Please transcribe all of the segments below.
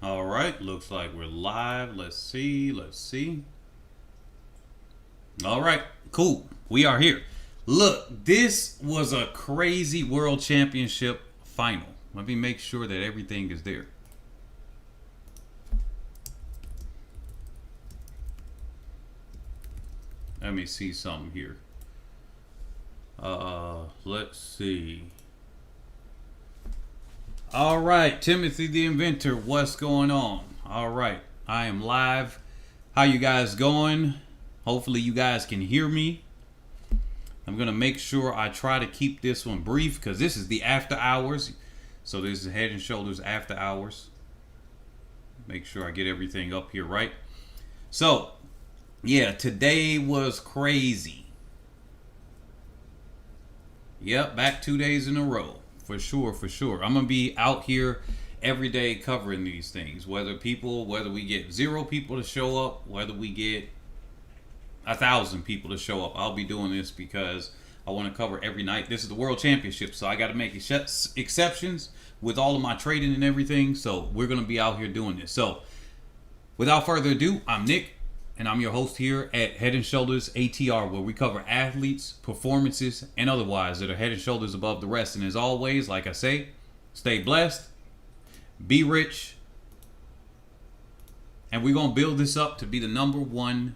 All right, looks like we're live. Let's see. All right, cool. We are here. Look, this was a crazy World Championship final. Let me make sure that everything is there. Let me see something here. Let's see. All right, Timothy the Inventor, what's going on? All right, I am live. How you guys going? Hopefully you guys can hear me. I'm gonna make sure I try to keep this one brief because this is the after hours. So this is Head and Shoulders after hours. Make sure I get everything up here right. So yeah, today was crazy. Yep, back 2 days in a row. For sure. I'm gonna be out here every day covering these things. Whether we get 0 people to show up, whether we get 1,000 people to show up, I'll be doing this because I want to cover every night. This is the World Championship, so I got to make exceptions with all of my trading and everything. So we're gonna be out here doing this. So without further ado, I'm Nick, and I'm your host here at Head and Shoulders ATR, where we cover athletes, performances, and otherwise that are head and shoulders above the rest. And as always, like I say, stay blessed, be rich, and we're going to build this up to be the #1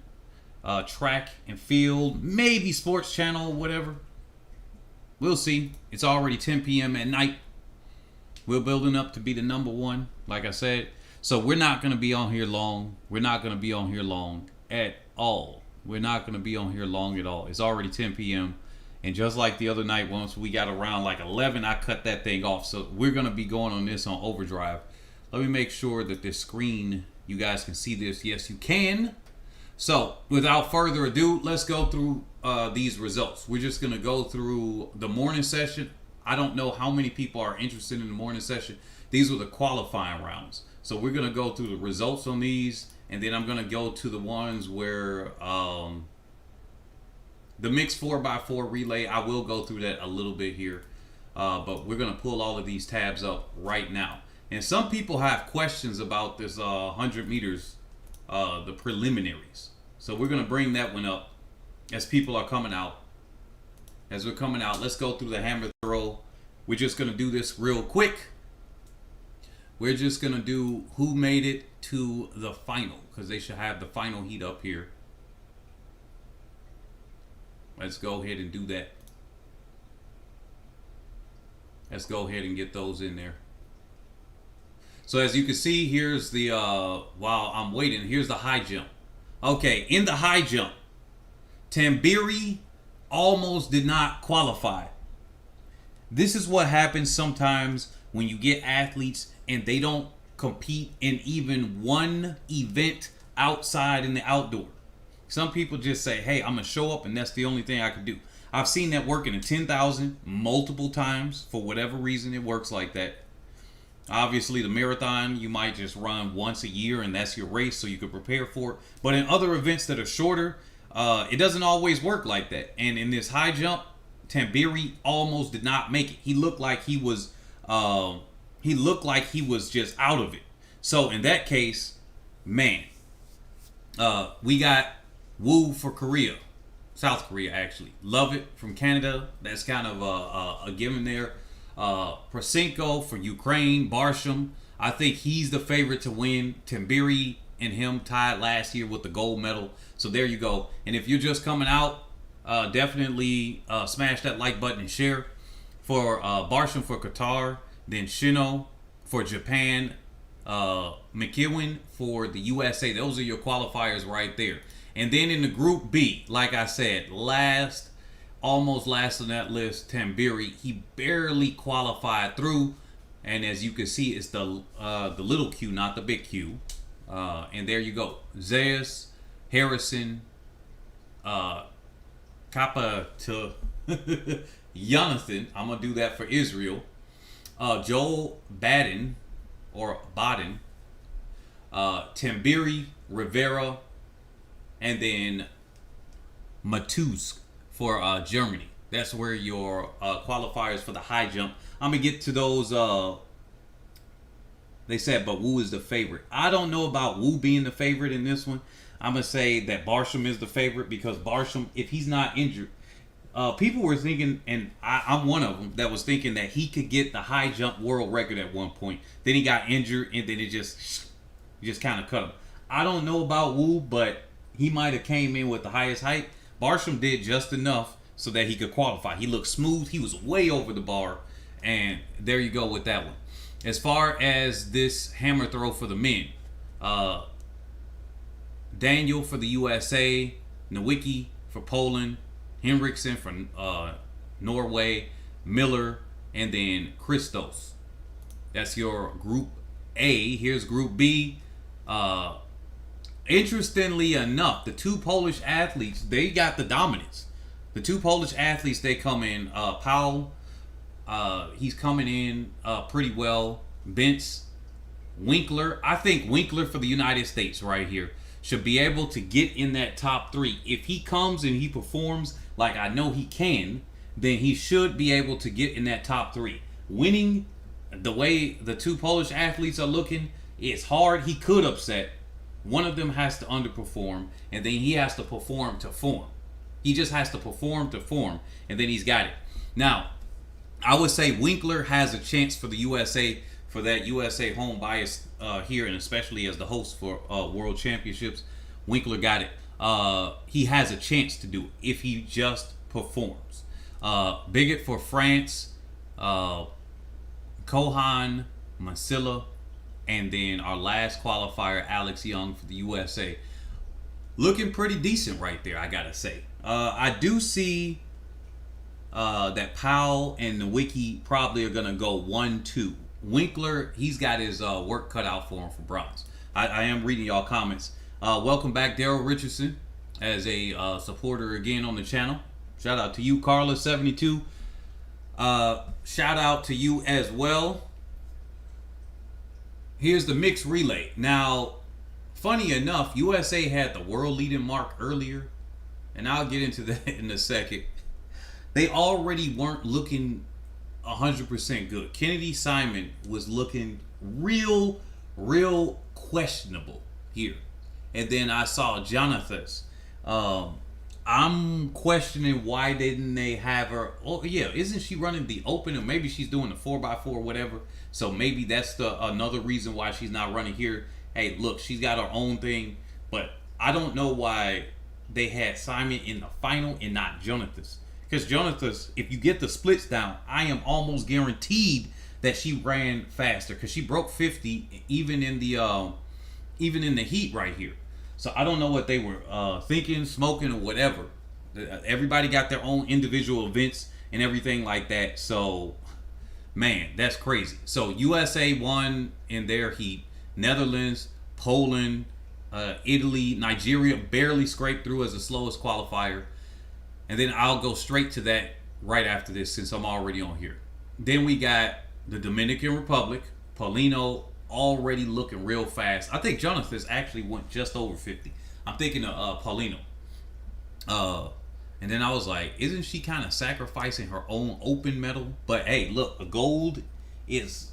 track and field, maybe sports channel, whatever. We'll see. It's already 10 p.m. at night. We're building up to be the #1, like I said. So we're not going to be on here long. We're not going to be on here long at all. We're not going to be on here long at all. It's already 10 p.m. And just like the other night, once we got around like 11, I cut that thing off. So we're going to be going on this on overdrive. Let me make sure that this screen, you guys can see this. Yes, you can. So without further ado, let's go through these results. We're just going to go through the morning session. I don't know how many people are interested in the morning session. These were the qualifying rounds. So we're going to go through the results on these, and then I'm going to go to the ones where the mixed 4x4 relay, I will go through that a little bit here. But we're going to pull all of these tabs up right now. And some people have questions about this 100 meters, the preliminaries. So we're going to bring that one up as people are coming out. As we're coming out, let's go through the hammer throw. We're just going to do this real quick. We're just going to do who made it to the final, because they should have the final heat up here. Let's go ahead and do that. Let's go ahead and get those in there. So as you can see, here's the, while I'm waiting, here's the high jump. Okay, in the high jump, Tambiri almost did not qualify. This is what happens sometimes when you get athletes and they don't compete in even one event outside in the outdoor. Some people just say, hey, I'm going to show up and that's the only thing I can do. I've seen that work in a 10,000 multiple times. For whatever reason, it works like that. Obviously, the marathon, you might just run once a year and that's your race so you can prepare for it. But in other events that are shorter, it doesn't always work like that. And in this high jump, Tambiri almost did not make it. He looked like he was just out of it. So in that case, man, we got Woo for Korea, South Korea actually. Love it from Canada. That's kind of a given there. Prosenko for Ukraine, Barsham. I think he's the favorite to win. Tambiri and him tied last year with the gold medal. So there you go. And if you're just coming out, definitely smash that like button and share. For Barsham for Qatar, then Shino for Japan, McEwen for the USA. Those are your qualifiers right there. And then in the Group B, like I said, almost last on that list, Tambiri. He barely qualified through. And as you can see, it's the little Q, not the big Q. And there you go. Zayas, Harrison, Kappa to Jonathan. I'm going to do that for Israel. Joel Baden, Tambiri, Rivera, and then Matusk for Germany. That's where your qualifiers for the high jump. I'm going to get to those They said, but Wu is the favorite. I don't know about Wu being the favorite in this one. I'm going to say that Barsham is the favorite because Barsham, if he's not injured, people were thinking, and I'm one of them, that was thinking that he could get the high jump world record at one point. Then he got injured, and then it just kind of cut him. I don't know about Wu, but he might have came in with the highest height. Barsham did just enough so that he could qualify. He looked smooth. He was way over the bar, and there you go with that one. As far as this hammer throw for the men, Daniel for the USA, Nowicki for Poland, Henriksen for Norway, Miller, and then Christos. That's your Group A. Here's Group B. Interestingly enough, the two Polish athletes, they got the dominance. The two Polish athletes, they come in. Powell, he's coming in pretty well. Bence, Winkler. I think Winkler for the United States right here should be able to get in that top three. If he comes and he performs like I know he can, then he should be able to get in that top three. Winning the way the two Polish athletes are looking, it's hard. He could upset. One of them has to underperform, and then he has to perform to form. He just has to perform to form, and then he's got it. Now, I would say Winkler has a chance for the USA, for that USA home bias here, and especially as the host for World Championships. Winkler got it. He has a chance to do it if he just performs. Bigot for France, Kohan, Masilla, and then our last qualifier, Alex Young for the USA. Looking pretty decent right there, I gotta say. I do see that Powell and Nowicki probably are gonna go 1-2. Winkler, he's got his work cut out for him for bronze. I am reading y'all comments. Welcome back, Daryl Richardson, as a supporter again on the channel. Shout out to you, Carla72. Shout out to you as well. Here's the mixed relay. Now, funny enough, USA had the world leading mark earlier, and I'll get into that in a second. They already weren't looking 100% good. Kennedy Simon was looking real questionable here. And then I saw Jonathan's. I'm questioning why didn't they have her. Oh yeah, isn't she running the open, or maybe she's doing the 4x4 or whatever. So maybe that's the another reason why she's not running here. Hey, look, she's got her own thing, but I don't know why they had Simon in the final and not Jonathan's. Because Jonathan's, if you get the splits down, I am almost guaranteed that she ran faster because she broke 50 even in the heat right here. So I don't know what they were thinking, smoking, or whatever. Everybody got their own individual events and everything like that. So, man, that's crazy. So USA won in their heat. Netherlands, Poland, Italy, Nigeria barely scraped through as the slowest qualifier. And then I'll go straight to that right after this since I'm already on here. Then we got the Dominican Republic. Paulino already looking real fast. I think Jonathan's actually went just over 50. I'm thinking of Paulino. And then I was like, isn't she kind of sacrificing her own open medal? But hey, look, a gold is,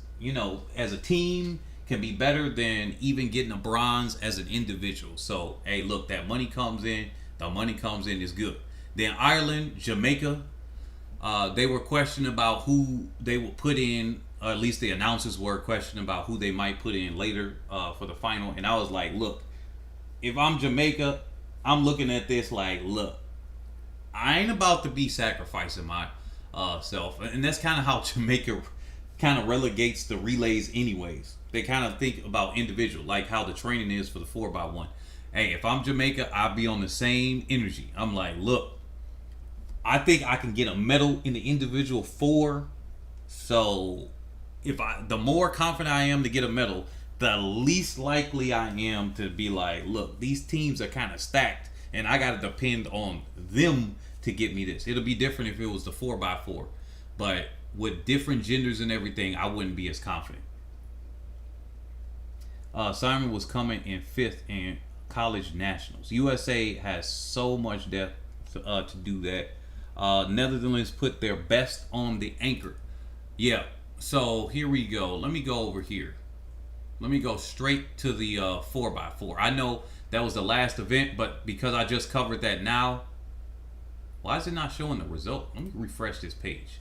as a team can be better than even getting a bronze as an individual. So, hey, look, that money comes in. The money comes in is good. Then Ireland, Jamaica, they were questioning about who they will put in, or at least the announcers were questioning about who they might put in later for the final. And I was like, look, if I'm Jamaica, I'm looking at this like, look, I ain't about to be sacrificing my self. And that's kind of how Jamaica kind of relegates the relays anyways. They kind of think about individual, like how the training is for the 4x1. Hey, if I'm Jamaica, I'll be on the same energy. I'm like, look, I think I can get a medal in the individual 4. So the more confident I am to get a medal, the least likely I am to be like, look, these teams are kind of stacked and I got to depend on them to get me this. It'll be different if it was the 4x4, but with different genders and everything, I wouldn't be as confident. Simon was coming in 5th in college nationals. USA has so much depth to do that. Netherlands put their best on the anchor. Yeah, so here we go. Let me go over here. Let me go straight to the 4x4. I know that was the last event, but because I just covered that now, why is it not showing the result? Let me refresh this page.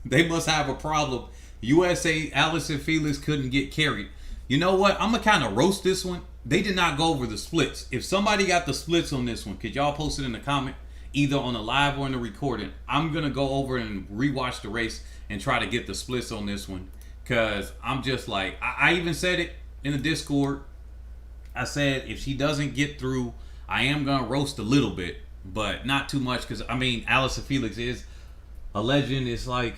They must have a problem. USA, Allison Felix couldn't get carried. You know what? I'm going to kind of roast this one. They did not go over the splits. If somebody got the splits on this one, could y'all post it in the comment? Either on the live or in the recording. I'm going to go over and rewatch the race and try to get the splits on this one. Because I'm just like, I even said it in the Discord. I said, if she doesn't get through, I am going to roast a little bit. But not too much. Because, I mean, Allison Felix is a legend. It's like,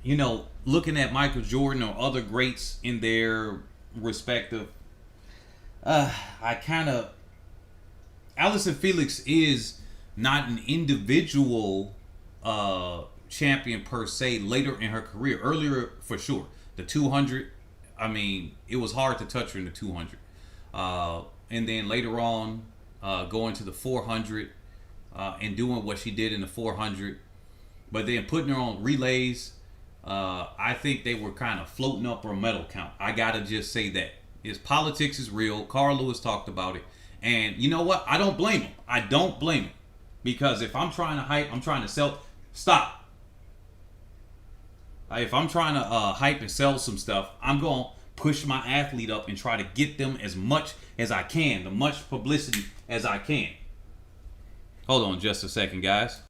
you know, looking at Michael Jordan or other greats in their respective, Allison Felix is not an individual champion per se later in her career. Earlier, for sure. The 200, I mean, it was hard to touch her in the 200. And then later on, going to the 400 and doing what she did in the 400. But then putting her on relays, I think they were kind of floating up her medal count. I got to just say that. His politics is real. Carl Lewis talked about it. And you know what? I don't blame him. I don't blame him. Because if I'm trying to hype, I'm trying to sell. Stop. If I'm trying to hype and sell some stuff, I'm going to push my athlete up and try to get them as much as I can. The much publicity as I can. Hold on just a second, guys.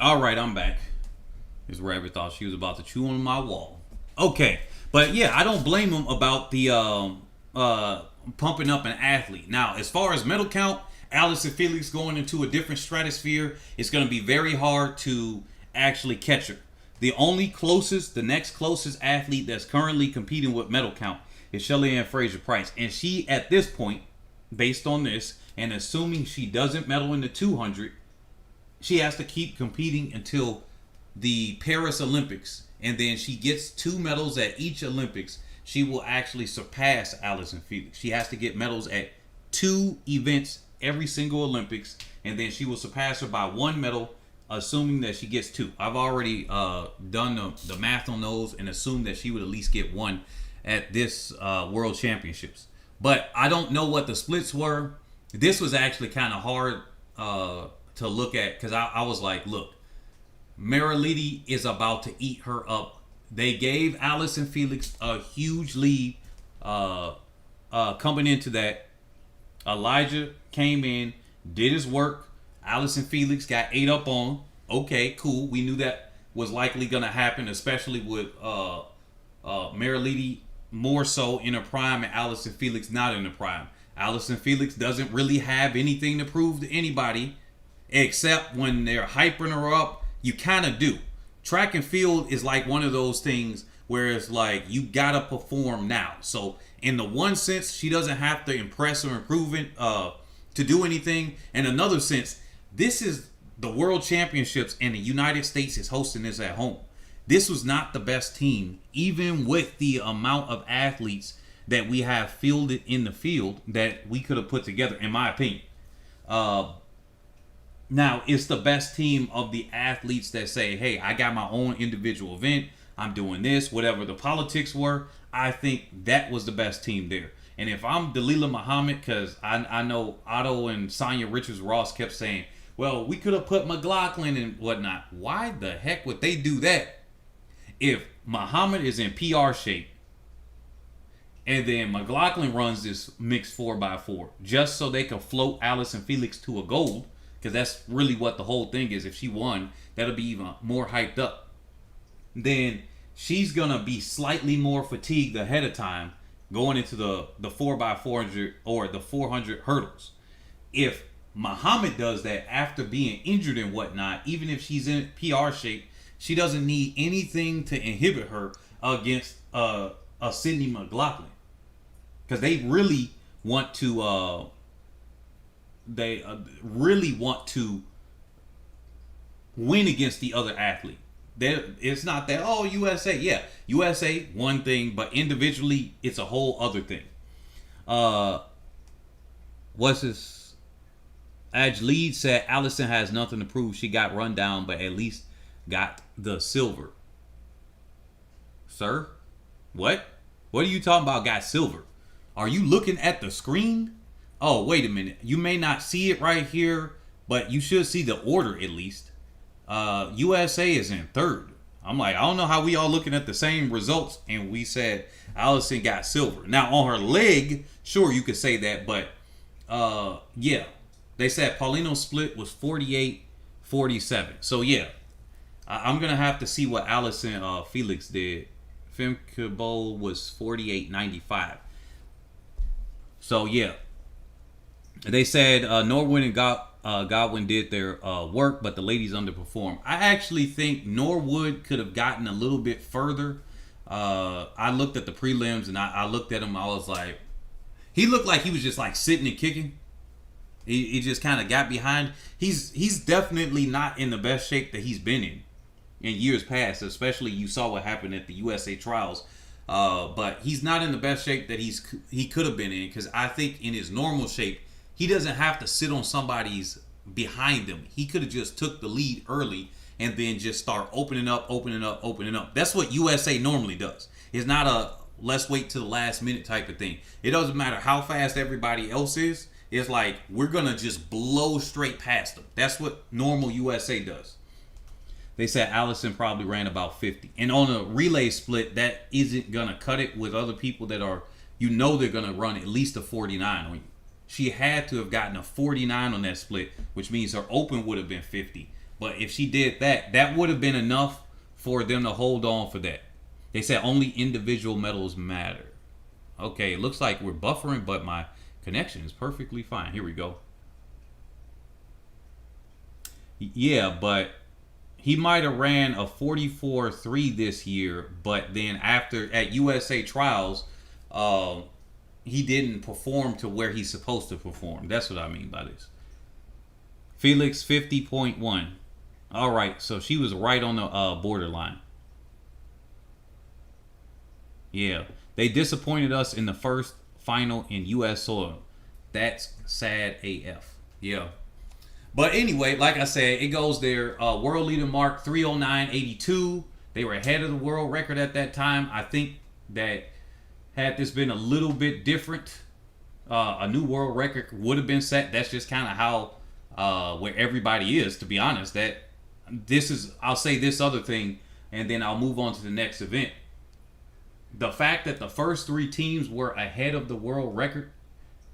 All right, I'm back. This rabbit thought she was about to chew on my wall. Okay, but yeah, I don't blame him about the pumping up an athlete. Now, as far as medal count, Allison Felix going into a different stratosphere, it's going to be very hard to actually catch her. The next closest athlete that's currently competing with medal count is Shelly-Ann Fraser-Price. And she, at this point, based on this, and assuming she doesn't medal in the 200, she has to keep competing until the Paris Olympics. And then she gets 2 medals at each Olympics. She will actually surpass Allison Felix. She has to get medals at 2 events every single Olympics. And then she will surpass her by 1 medal, assuming that she gets 2. I've already done the math on those and assumed that she would at least get 1 at this World Championships. But I don't know what the splits were. This was actually kind of hard to look at because I was like, look, Marilady is about to eat her up. They gave Allison Felix a huge lead coming into that. Elijah came in, did his work. Allison Felix got ate up on. Okay, cool. We knew that was likely going to happen, especially with Marilady more so in her prime and Allison Felix not in her prime. Allison Felix doesn't really have anything to prove to anybody except when they're hyping her up. You kind of do. Track and field is like one of those things where it's like you got to perform now. So in the one sense, she doesn't have to impress or improve it to do anything. In another sense, this is the World Championships and the United States is hosting this at home. This was not the best team, even with the amount of athletes that we have fielded in the field that we could have put together, in my opinion. Now, it's the best team of the athletes that say, hey, I got my own individual event. I'm doing this, whatever the politics were. I think that was the best team there. And if I'm Dalilah Muhammad, because I know Otto and Sonya Richards-Ross kept saying, well, we could have put McLaughlin and whatnot. Why the heck would they do that? If Muhammad is in PR shape, and then McLaughlin runs this mixed 4x4 just so they can float Allison Felix to a gold, because that's really what the whole thing is. If she won, that'll be even more hyped up. Then she's going to be slightly more fatigued ahead of time going into the 4x400 or the 400 hurdles. If Muhammad does that after being injured and whatnot, even if she's in PR shape, she doesn't need anything to inhibit her against a Sydney McLaughlin. Because they really want to win against the other athlete. It's not that, oh, USA. Yeah, USA, one thing, but individually, it's a whole other thing. What's this? Lead said Allison has nothing to prove. She got run down, but at least got the silver. Sir? What? What are you talking about got silver? Are you looking at the screen? Oh, wait a minute. You may not see it right here, but you should see the order at least. USA is in third. I'm like, I don't know how we all looking at the same results, and we said Allison got silver. Now, on her leg, sure, you could say that, but yeah. They said Paulino's split was 48-47. So, yeah. I'm going to have to see what Allison Felix did. Femke Bowl was 48-95. So, yeah. They said Norwood and Godwin did their work, but the ladies underperformed. I actually think Norwood could have gotten a little bit further. I looked at the prelims, and I looked at him. I was like, he looked like he was just like sitting and kicking. He just kind of got behind. He's definitely not in the best shape that he's been in years past. Especially you saw what happened at the USA trials. But he's not in the best shape that he could have been in, because I think in his normal shape, he doesn't have to sit on somebody's behind him. He could have just took the lead early and then just start opening up. That's what USA normally does. It's not a let's wait till the last minute type of thing. It doesn't matter how fast everybody else is. It's like we're going to just blow straight past them. That's what normal USA does. They said Allison probably ran about 50. And on a relay split, that isn't going to cut it with other people that are, they're going to run at least a 49 on you. She had to have gotten a 49 on that split, which means her open would have been 50. But if she did that, that would have been enough for them to hold on for that. They said only individual medals matter. Okay, it looks like we're buffering, but my connection is perfectly fine. Here we go. Yeah, but he might have ran a 44.3 this year, but then at USA trials, he didn't perform to where he's supposed to perform. That's what I mean by this. Felix 50.1. All right, so she was right on the borderline. Yeah, they disappointed us in the first final in U.S. soil. That's sad AF. Yeah. But anyway, like I said, it goes there. World leader mark 309.82. They were ahead of the world record at that time. I think that had this been a little bit different, a new world record would have been set. That's just kind of how where everybody is, to be honest. That this is, I'll say this other thing, and then I'll move on to the next event. The fact that the first three teams were ahead of the world record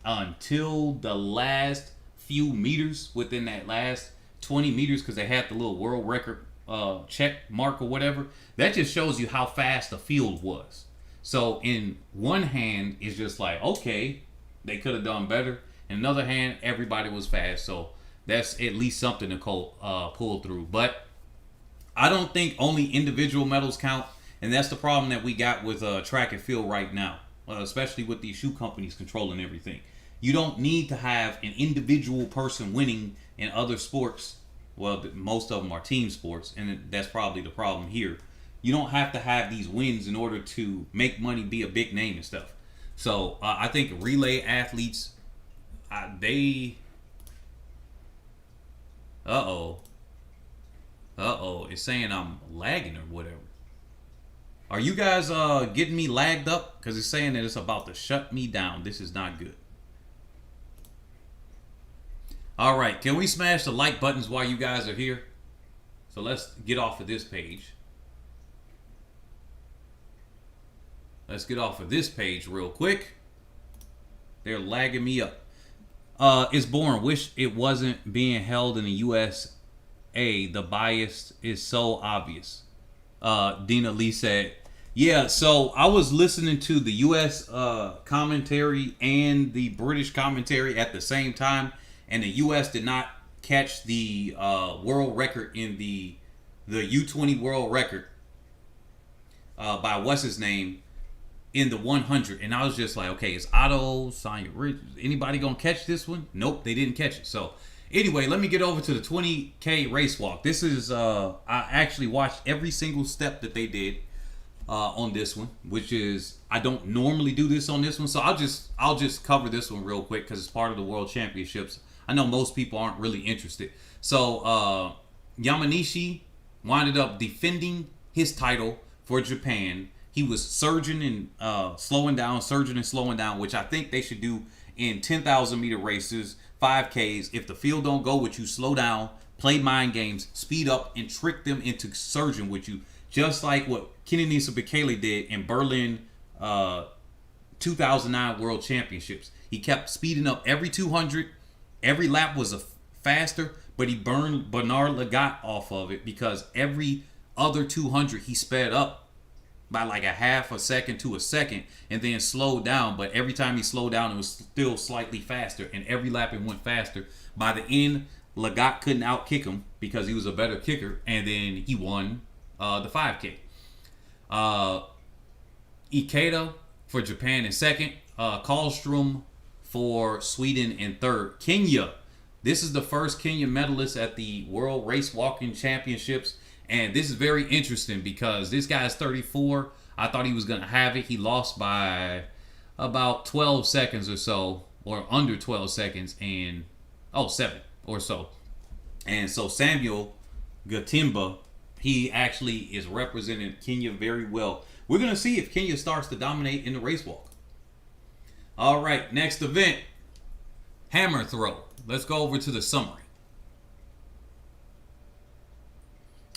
until the last few meters within that last 20 meters, because they had the little world record check mark or whatever, that just shows you how fast the field was. So in one hand, it's just like, okay, they could have done better. In another hand, everybody was fast. So that's at least something to pull through. But I don't think only individual medals count. And that's the problem that we got with track and field right now, especially with these shoe companies controlling everything. You don't need to have an individual person winning in other sports. Well, most of them are team sports, and that's probably the problem here. You don't have to have these wins in order to make money, be a big name and stuff. So I think relay athletes, it's saying I'm lagging or whatever. Are you guys getting me lagged up? Because it's saying that it's about to shut me down. This is not good. All right, can we smash the like buttons while you guys are here? So let's get off of this page. Let's get off of this page real quick. They're lagging me up. It's boring. Wish it wasn't being held in the USA. The bias is so obvious. Dina Lee said, yeah, so I was listening to the U.S. commentary and the British commentary at the same time, and the U.S. did not catch the world record in the U20 world record by what's his name in the 100. And I was just like, okay, is Otto, Sonya Rich, anybody gonna catch this one? Nope, they didn't catch it. So anyway, let me get over to the 20K race walk. This is, I actually watched every single step that they did. on this one, which is I don't normally do this on this one, so I'll just cover this one real quick because it's part of the World Championships. I know most people aren't really interested. So Yamanishi winded up defending his title for Japan. He was surging and slowing down, which I think they should do in 10,000 meter races, 5Ks. If the field don't go with you, slow down, play mind games, speed up, and trick them into surging with you, just like what Kenenisa Bekele did in Berlin 2009 World Championships. He kept speeding up every 200. Every lap was a faster, but he burned Bernard Lagat off of it because every other 200 he sped up by like a half a second to a second and then slowed down. But every time he slowed down, it was still slightly faster, and every lap it went faster. By the end, Lagat couldn't outkick him because he was a better kicker, and then he won the 5K. Ikeda for Japan in second. Karlstrom for Sweden in third. Kenya. This is the first Kenyan medalist at the World Race Walking Championships. And this is very interesting because this guy is 34. I thought he was going to have it. He lost by about 12 seconds or so, or under 12 seconds, and 7 or so. And so Samuel Gatimba, he actually is representing Kenya very well. We're going to see if Kenya starts to dominate in the race walk. All right, next event, hammer throw. Let's go over to the summary.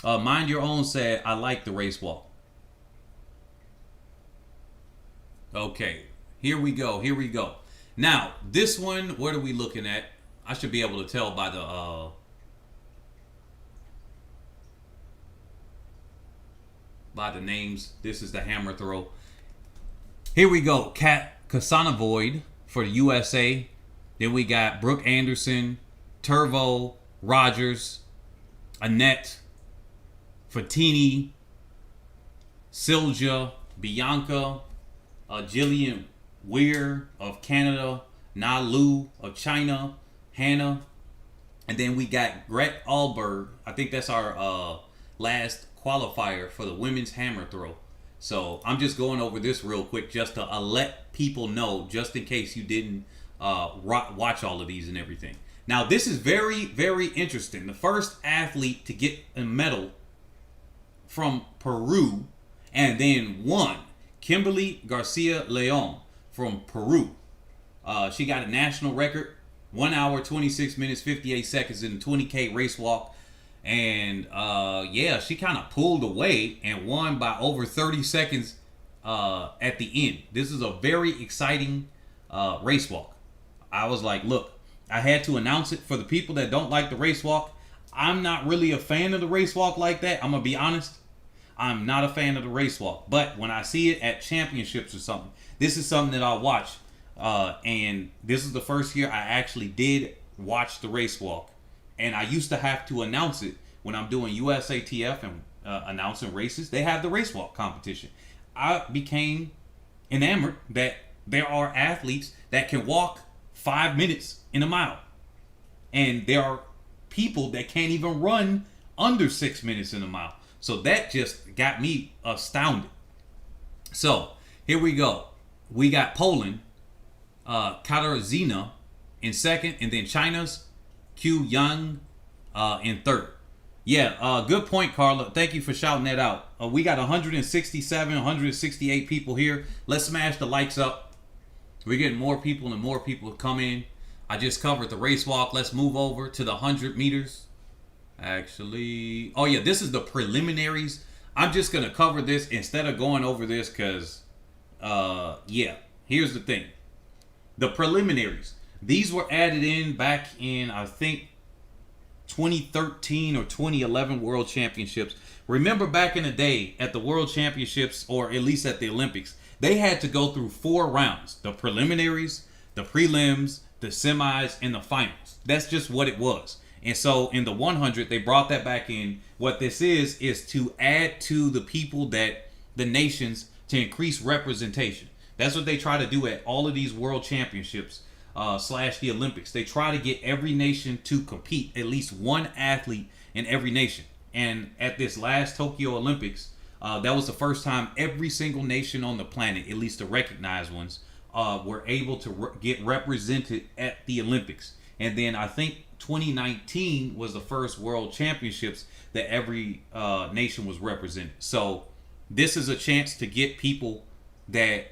Mind Your Own said, I like the race walk. Okay, here we go. Now, this one, what are we looking at? I should be able to tell by the names. This is the hammer throw. Here we go. Kat Kasanovoid for the USA. Then we got Brooke Anderson, Turvo, Rogers, Annette, Fatini, Silja, Bianca, Jillian Weir of Canada, Na Lu of China, Hannah, and then we got Gret Alberg. I think that's our last qualifier for the women's hammer throw. So I'm just going over this real quick just to let people know, just in case you didn't watch all of these and everything. Now, this is very, very interesting. The first athlete to get a medal from Peru and then won, Kimberly Garcia Leon from Peru. She got a national record, 1 hour, 26 minutes, 58 seconds in the 20K race walk. And she kind of pulled away and won by over 30 seconds at the end. This is a very exciting race walk. I was like, look, I had to announce it for the people that don't like the race walk. I'm not really a fan of the race walk like that. I'm going to be honest. I'm not a fan of the race walk. But when I see it at championships or something, this is something that I'll watch. And this is the first year I actually did watch the race walk. And I used to have to announce it when I'm doing USATF and announcing races. They have the race walk competition. I became enamored that there are athletes that can walk 5 minutes in a mile. And there are people that can't even run under 6 minutes in a mile. So that just got me astounded. So here we go. We got Poland, Katarzyna in second, and then China's Q Yang in third. Yeah, good point, Carla. Thank you for shouting that out. We got 167, 168 people here. Let's smash the likes up. We're getting more people and more people come in. I just covered the race walk. Let's move over to the 100 meters. Actually, oh yeah, this is the preliminaries. I'm just going to cover this instead of going over this because, here's the thing. The preliminaries. These were added in back in, I think, 2013 or 2011 World Championships. Remember back in the day at the World Championships, or at least at the Olympics, they had to go through 4 rounds. The preliminaries, the prelims, the semis, and the finals. That's just what it was. And so in the 100, they brought that back in. What this is to add to the people that the nations to increase representation. That's what they try to do at all of these World Championships / the Olympics. They try to get every nation to compete, at least one athlete in every nation. And at this last Tokyo Olympics, That was the first time every single nation on the planet, at least the recognized ones, were able to get represented at the Olympics. And then I think 2019 was the first World Championships that every nation was represented. So this is a chance to get people that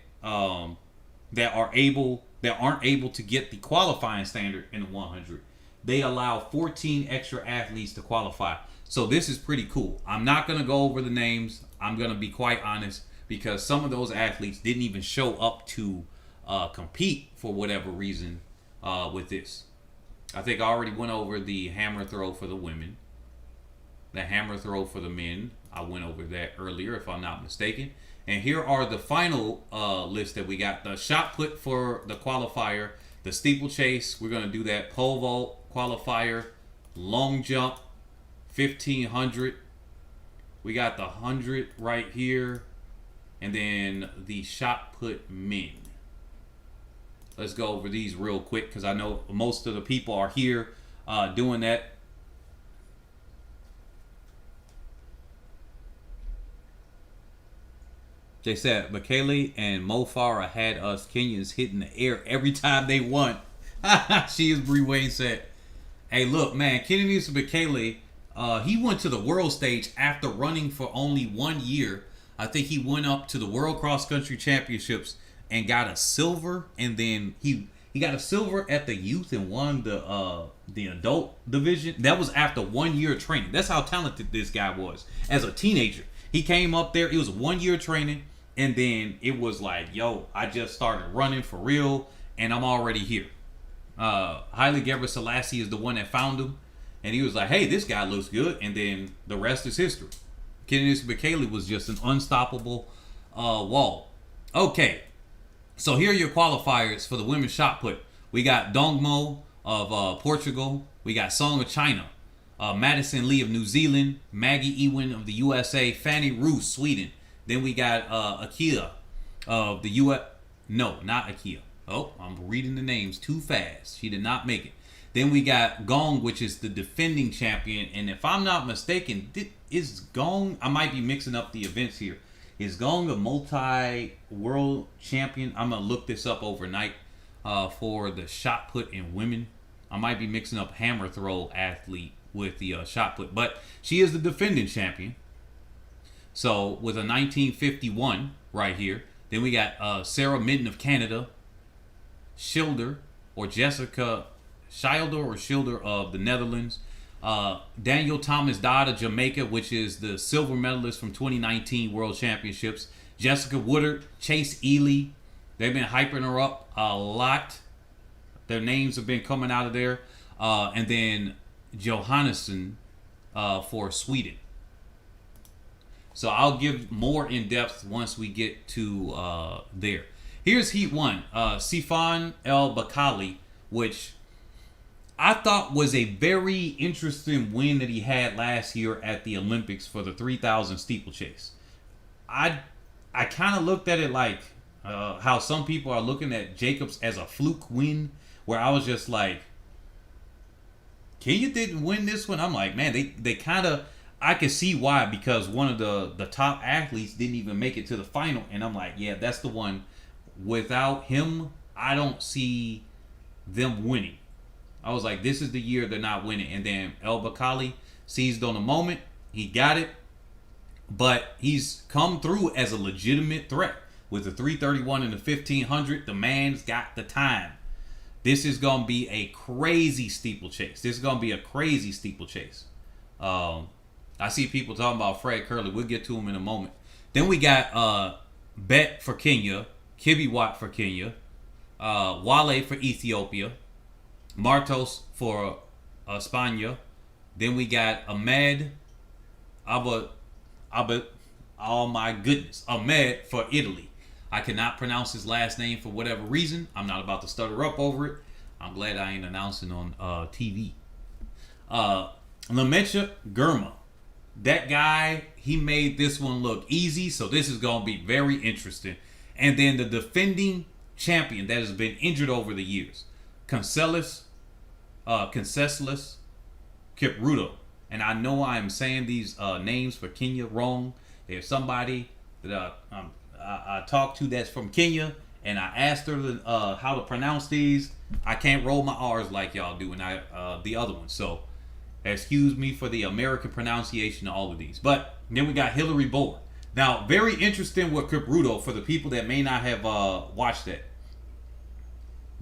that aren't able to get the qualifying standard in the 100. They allow 14 extra athletes to qualify. So this is pretty cool. I'm not going to go over the names. I'm going to be quite honest, because some of those athletes didn't even show up to compete for whatever reason with this. I think I already went over the hammer throw for the women. The hammer throw for the men, I went over that earlier if I'm not mistaken. And here are the final list that we got. The shot put for the qualifier, the steeplechase, we're going to do that. Pole vault qualifier, long jump, 1500. We got the 100 right here. And then the shot put men. Let's go over these real quick because I know most of the people are here doing that. They said Michele and Mo Farah had us Kenyans hitting the air every time they won. She is Bree Wayne said. Hey, look, man, Kenenisa Michele, he went to the world stage after running for only 1 year. I think he went up to the World Cross Country Championships and got a silver, and then he got a silver at the youth and won the adult division. That was after 1 year of training. That's how talented this guy was as a teenager. He came up there. It was 1 year training. And then it was like, yo, I just started running for real, and I'm already here. Haile Gebrselassie is the one that found him, and he was like, hey, this guy looks good, and then the rest is history. Kenenisa Bekele was just an unstoppable wall. Okay, so here are your qualifiers for the women's shot put. We got Dongmo of Portugal. We got Song of China. Madison Lee of New Zealand. Maggie Ewing of the USA. Fanny Roos, Sweden. Then we got Akia of the U.S. No, not Akia. Oh, I'm reading the names too fast. She did not make it. Then we got Gong, which is the defending champion. And if I'm not mistaken, is Gong... I might be mixing up the events here. Is Gong a multi-world champion? I'm going to look this up overnight for the shot put in women. I might be mixing up hammer throw athlete with the shot put. But she is the defending champion. So with a 1951 right here. Then we got Sarah Midden of Canada. Schilder or Jessica Schilder of the Netherlands. Daniel Thomas Dodd of Jamaica, which is the silver medalist from 2019 World Championships. Jessica Woodard, Chase Ely. They've been hyping her up a lot. Their names have been coming out of there. And then Johannesson for Sweden. So I'll give more in depth once we get to there. Here's Heat 1. Sifan El Bakali, which I thought was a very interesting win that he had last year at the Olympics for the 3,000 steeplechase. I kind of looked at it like how some people are looking at Jacobs as a fluke win, where I was just like, Kenya didn't win this one. I'm like, man, they kind of... I can see why, because one of the top athletes didn't even make it to the final. And I'm like, yeah, that's the one. Without him, I don't see them winning. I was like, this is the year they're not winning. And then El Bakali seized on the moment. He got it. But he's come through as a legitimate threat. With the 331 and the 1500, the man's got the time. This is going to be a crazy steeplechase. This is going to be a crazy steeplechase. I see people talking about Fred Curley. We'll get to him in a moment. Then we got Bet for Kenya, Kibiwat for Kenya, Wale for Ethiopia, Martos for España. Then we got Ahmed oh my goodness, Ahmed for Italy. I cannot pronounce his last name for whatever reason. I'm not about to stutter up over it. I'm glad I ain't announcing on TV. Lamechia Gurma. That guy, he made this one look easy, so this is going to be very interesting. And then the defending champion that has been injured over the years, Conseslus Kipruto. And I know I am saying these names for Kenya wrong. There's somebody that I talked to that's from Kenya, and I asked her how to pronounce these. I can't roll my R's like y'all do, and the other ones. So excuse me for the American pronunciation of all of these. But then we got Hillary Boyd. Now, very interesting with Kipruto for the people that may not have watched that.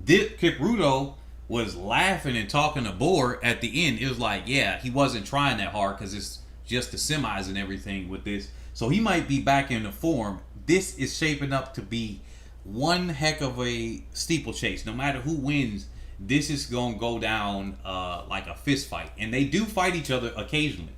Kipruto was laughing and talking to Boyd at the end. It was like, yeah, he wasn't trying that hard because it's just the semis and everything with this. So he might be back in the form. This is shaping up to be one heck of a steeplechase. No matter who wins, this is going to go down like a fist fight. And they do fight each other occasionally.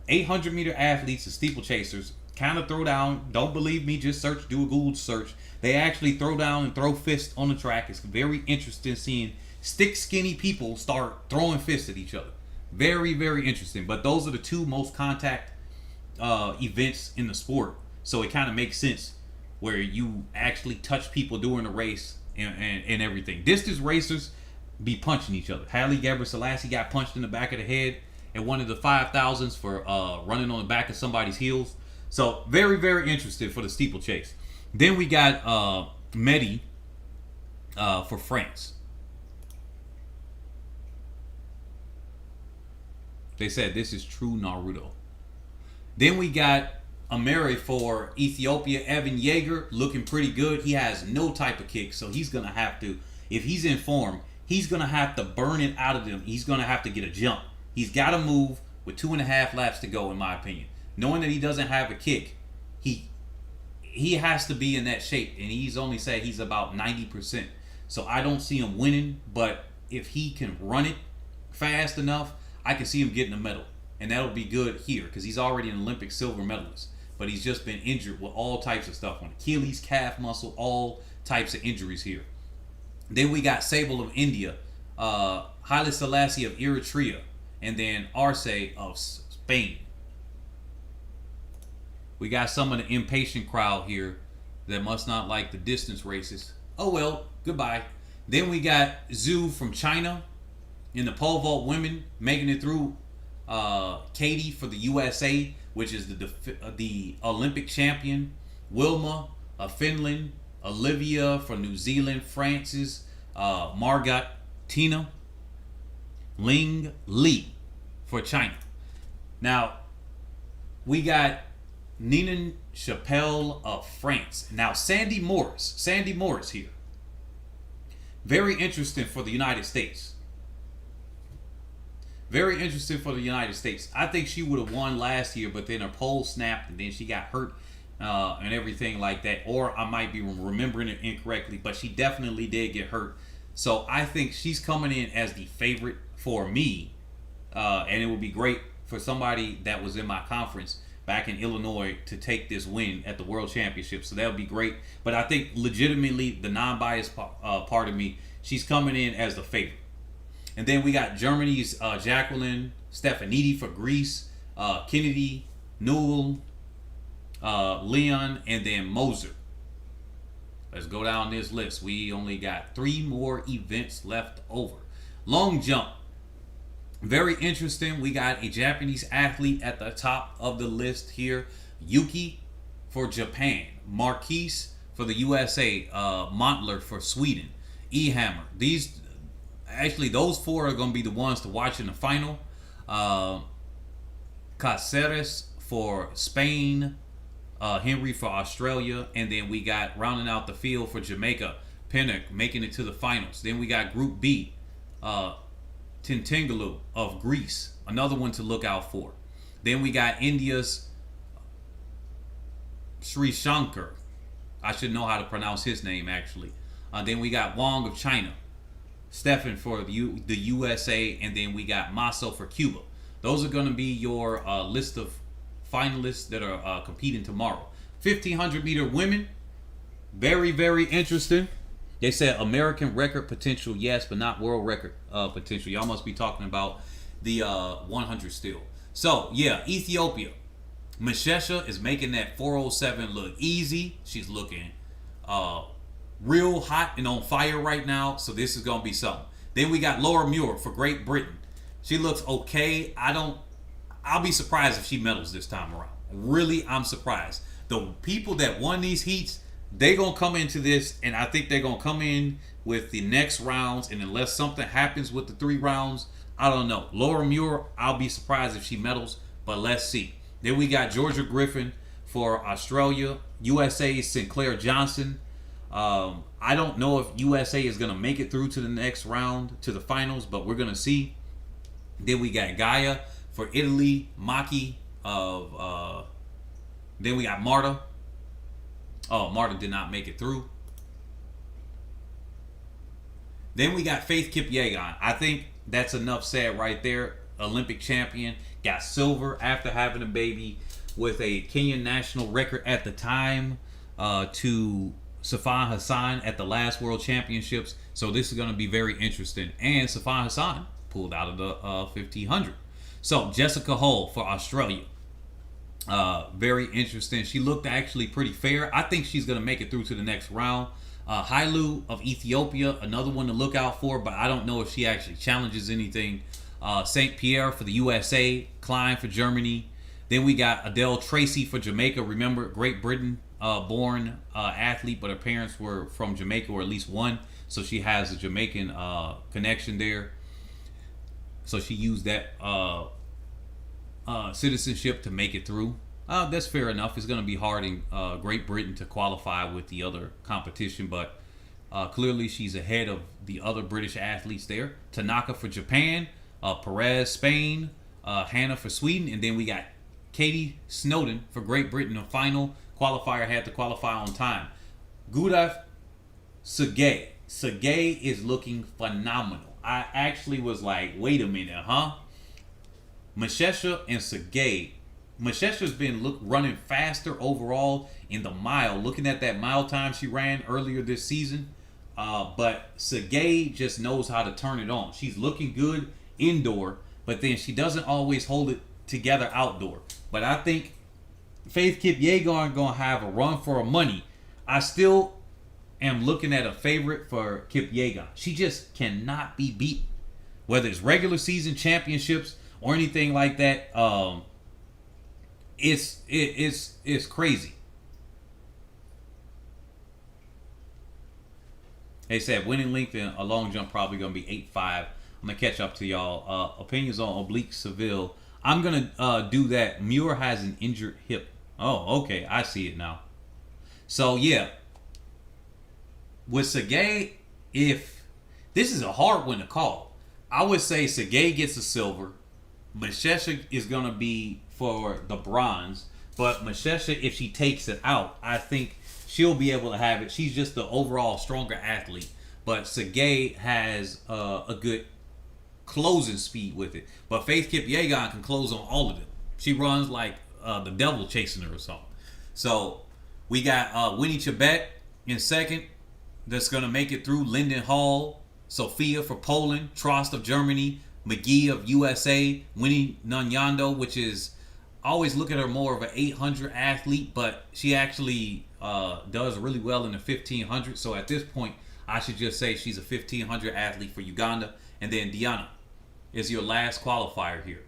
800-meter athletes and steeplechasers kind of throw down. Don't believe me, just search, do a Google search. They actually throw down and throw fists on the track. It's very interesting seeing stick skinny people start throwing fists at each other. Very, very interesting. But those are the two most contact events in the sport. So it kind of makes sense where you actually touch people during the race and everything. Distance racers be punching each other. Haile Gebrselassie got punched in the back of the head at one of the 5,000s for running on the back of somebody's heels. So very, very interesting for the steeplechase. Then we got Mehdi for France. They said this is true Naruto. Then we got Ameri for Ethiopia. Evan Yeager looking pretty good. He has no type of kick, so he's going to have to, if he's in form, he's going to have to burn it out of them. He's going to have to get a jump. He's got to move with 2.5 laps to go, in my opinion. Knowing that he doesn't have a kick, he has to be in that shape, and he's only said he's about 90%. So I don't see him winning, but if he can run it fast enough, I can see him getting a medal. And that'll be good here because he's already an Olympic silver medalist. But he's just been injured with all types of stuff on Achilles, calf muscle, all types of injuries here. Then we got Sable of India, Haile Selassie of Eritrea, and then Arce of Spain. We got some of the impatient crowd here that must not like the distance races. Oh well, goodbye. Then we got Zhu from China in the pole vault women making it through. Katie for the USA, which is the Olympic champion. Wilma of Finland. Olivia from New Zealand. Francis. Margot Tina. Ling Li for China. Now, we got Nina Chappelle of France. Now, Sandy Morris here. Very interesting for the United States. Very interesting for the United States. I think she would have won last year, but then her pole snapped and then she got hurt and everything like that. Or I might be remembering it incorrectly, but she definitely did get hurt. So I think she's coming in as the favorite for me. And it would be great for somebody that was in my conference back in Illinois to take this win at the World Championships. So that would be great. But I think legitimately, the non-biased part of me, she's coming in as the favorite. And then we got Germany's Jacqueline Stefanidi for Greece, Kennedy, Newell, Leon, and then Moser. Let's go down this list. We only got 3 more events left over. Long jump. Very interesting. We got a Japanese athlete at the top of the list here. Yuki for Japan. Marquise for the USA. Montler for Sweden. Ehammer. Those 4 are going to be the ones to watch in the final. Caceres for Spain. Henry for Australia. And then we got, rounding out the field for Jamaica, Pinnock making it to the finals. Then we got Group B. Tintingalu of Greece. Another one to look out for. Then we got India's Sri Shankar. I should know how to pronounce his name, actually. Then we got Wong of China. Stefan for the USA, and then we got Maso for Cuba. Those are going to be your list of finalists that are competing tomorrow. 1,500 meter women, very, very interesting. They said American record potential, yes, but not world record potential. Y'all must be talking about the 100 still. So, yeah, Ethiopia. Meshesha is making that 407 look easy. She's looking real hot and on fire right now, so this is going to be something. Then we got Laura Muir for Great Britain. She looks okay. I'll be surprised if she medals this time around. really, I'm surprised. The people that won these heats, they gonna come into this, and I think they're gonna come in with the next rounds. And unless something happens with the 3 rounds, I don't know. Laura Muir, I'll be surprised if she medals, but let's see. Then we got Georgia Griffin for Australia. USA Sinclair Johnson. I don't know if USA is gonna make it through to the next round, to the finals, but we're gonna see. Then we got Gaia for Italy. Maki of. Then we got Marta. Oh, Marta did not make it through. Then we got Faith Kipyegon. I think that's enough said right there. Olympic champion. Got silver after having a baby with a Kenyan national record at the time to Safan Hassan at the last World Championships. So this is going to be very interesting. And Safan Hassan pulled out of the 1500. So Jessica Hull for Australia. Very interesting. She looked actually pretty fair. I think she's going to make it through to the next round. Hailu of Ethiopia, another one to look out for, but I don't know if she actually challenges anything. St. Pierre for the USA. Klein for Germany. Then we got Adele Tracy for Jamaica. Remember, Great Britain born athlete, but her parents were from Jamaica, or at least one. So she has a Jamaican connection there. So she used that citizenship to make it through. That's fair enough. It's going to be hard in Great Britain to qualify with the other competition, but clearly she's ahead of the other British athletes there. Tanaka for Japan, Perez, Spain, Hannah for Sweden, and then we got Katie Snowden for Great Britain. The final qualifier had to qualify on time. Gudav Sergey. Sergey is looking phenomenal. I actually was like, wait a minute, huh? Mashesha and Sergey. Mashesha's been running faster overall in the mile. Looking at that mile time she ran earlier this season. But Sergey just knows how to turn it on. She's looking good indoor, but then she doesn't always hold it together outdoor. But I think Faith Kipyegon gonna have a run for her money. I still am looking at a favorite for Kipyegon. She just cannot be beat, whether it's regular season championships or anything like that. It's crazy. They said winning length in a long jump probably gonna be 8.5. I'm gonna catch up to y'all. Opinions on Oblique Seville. I'm gonna do that. Muir has an injured hip. Oh, okay, I see it now. So yeah, with Sergey, if this is a hard one to call, I would say Sergey gets a silver. Mashesha is gonna be for the bronze, but Mashesha, if she takes it out, I think she'll be able to have it. She's just the overall stronger athlete, but Sergey has a good closing speed with it. But Faith Kipyegon can close on all of them. She runs like the devil chasing her or something. So we got Winnie Chebet in second. That's gonna make it through. Lyndon Hall, Sophia for Poland, Trost of Germany, McGee of USA, Winnie Nunyando, which is, I always look at her more of an 800 athlete, but she actually does really well in the 1500. So at this point, I should just say she's a 1500 athlete for Uganda. And then Diana is your last qualifier here.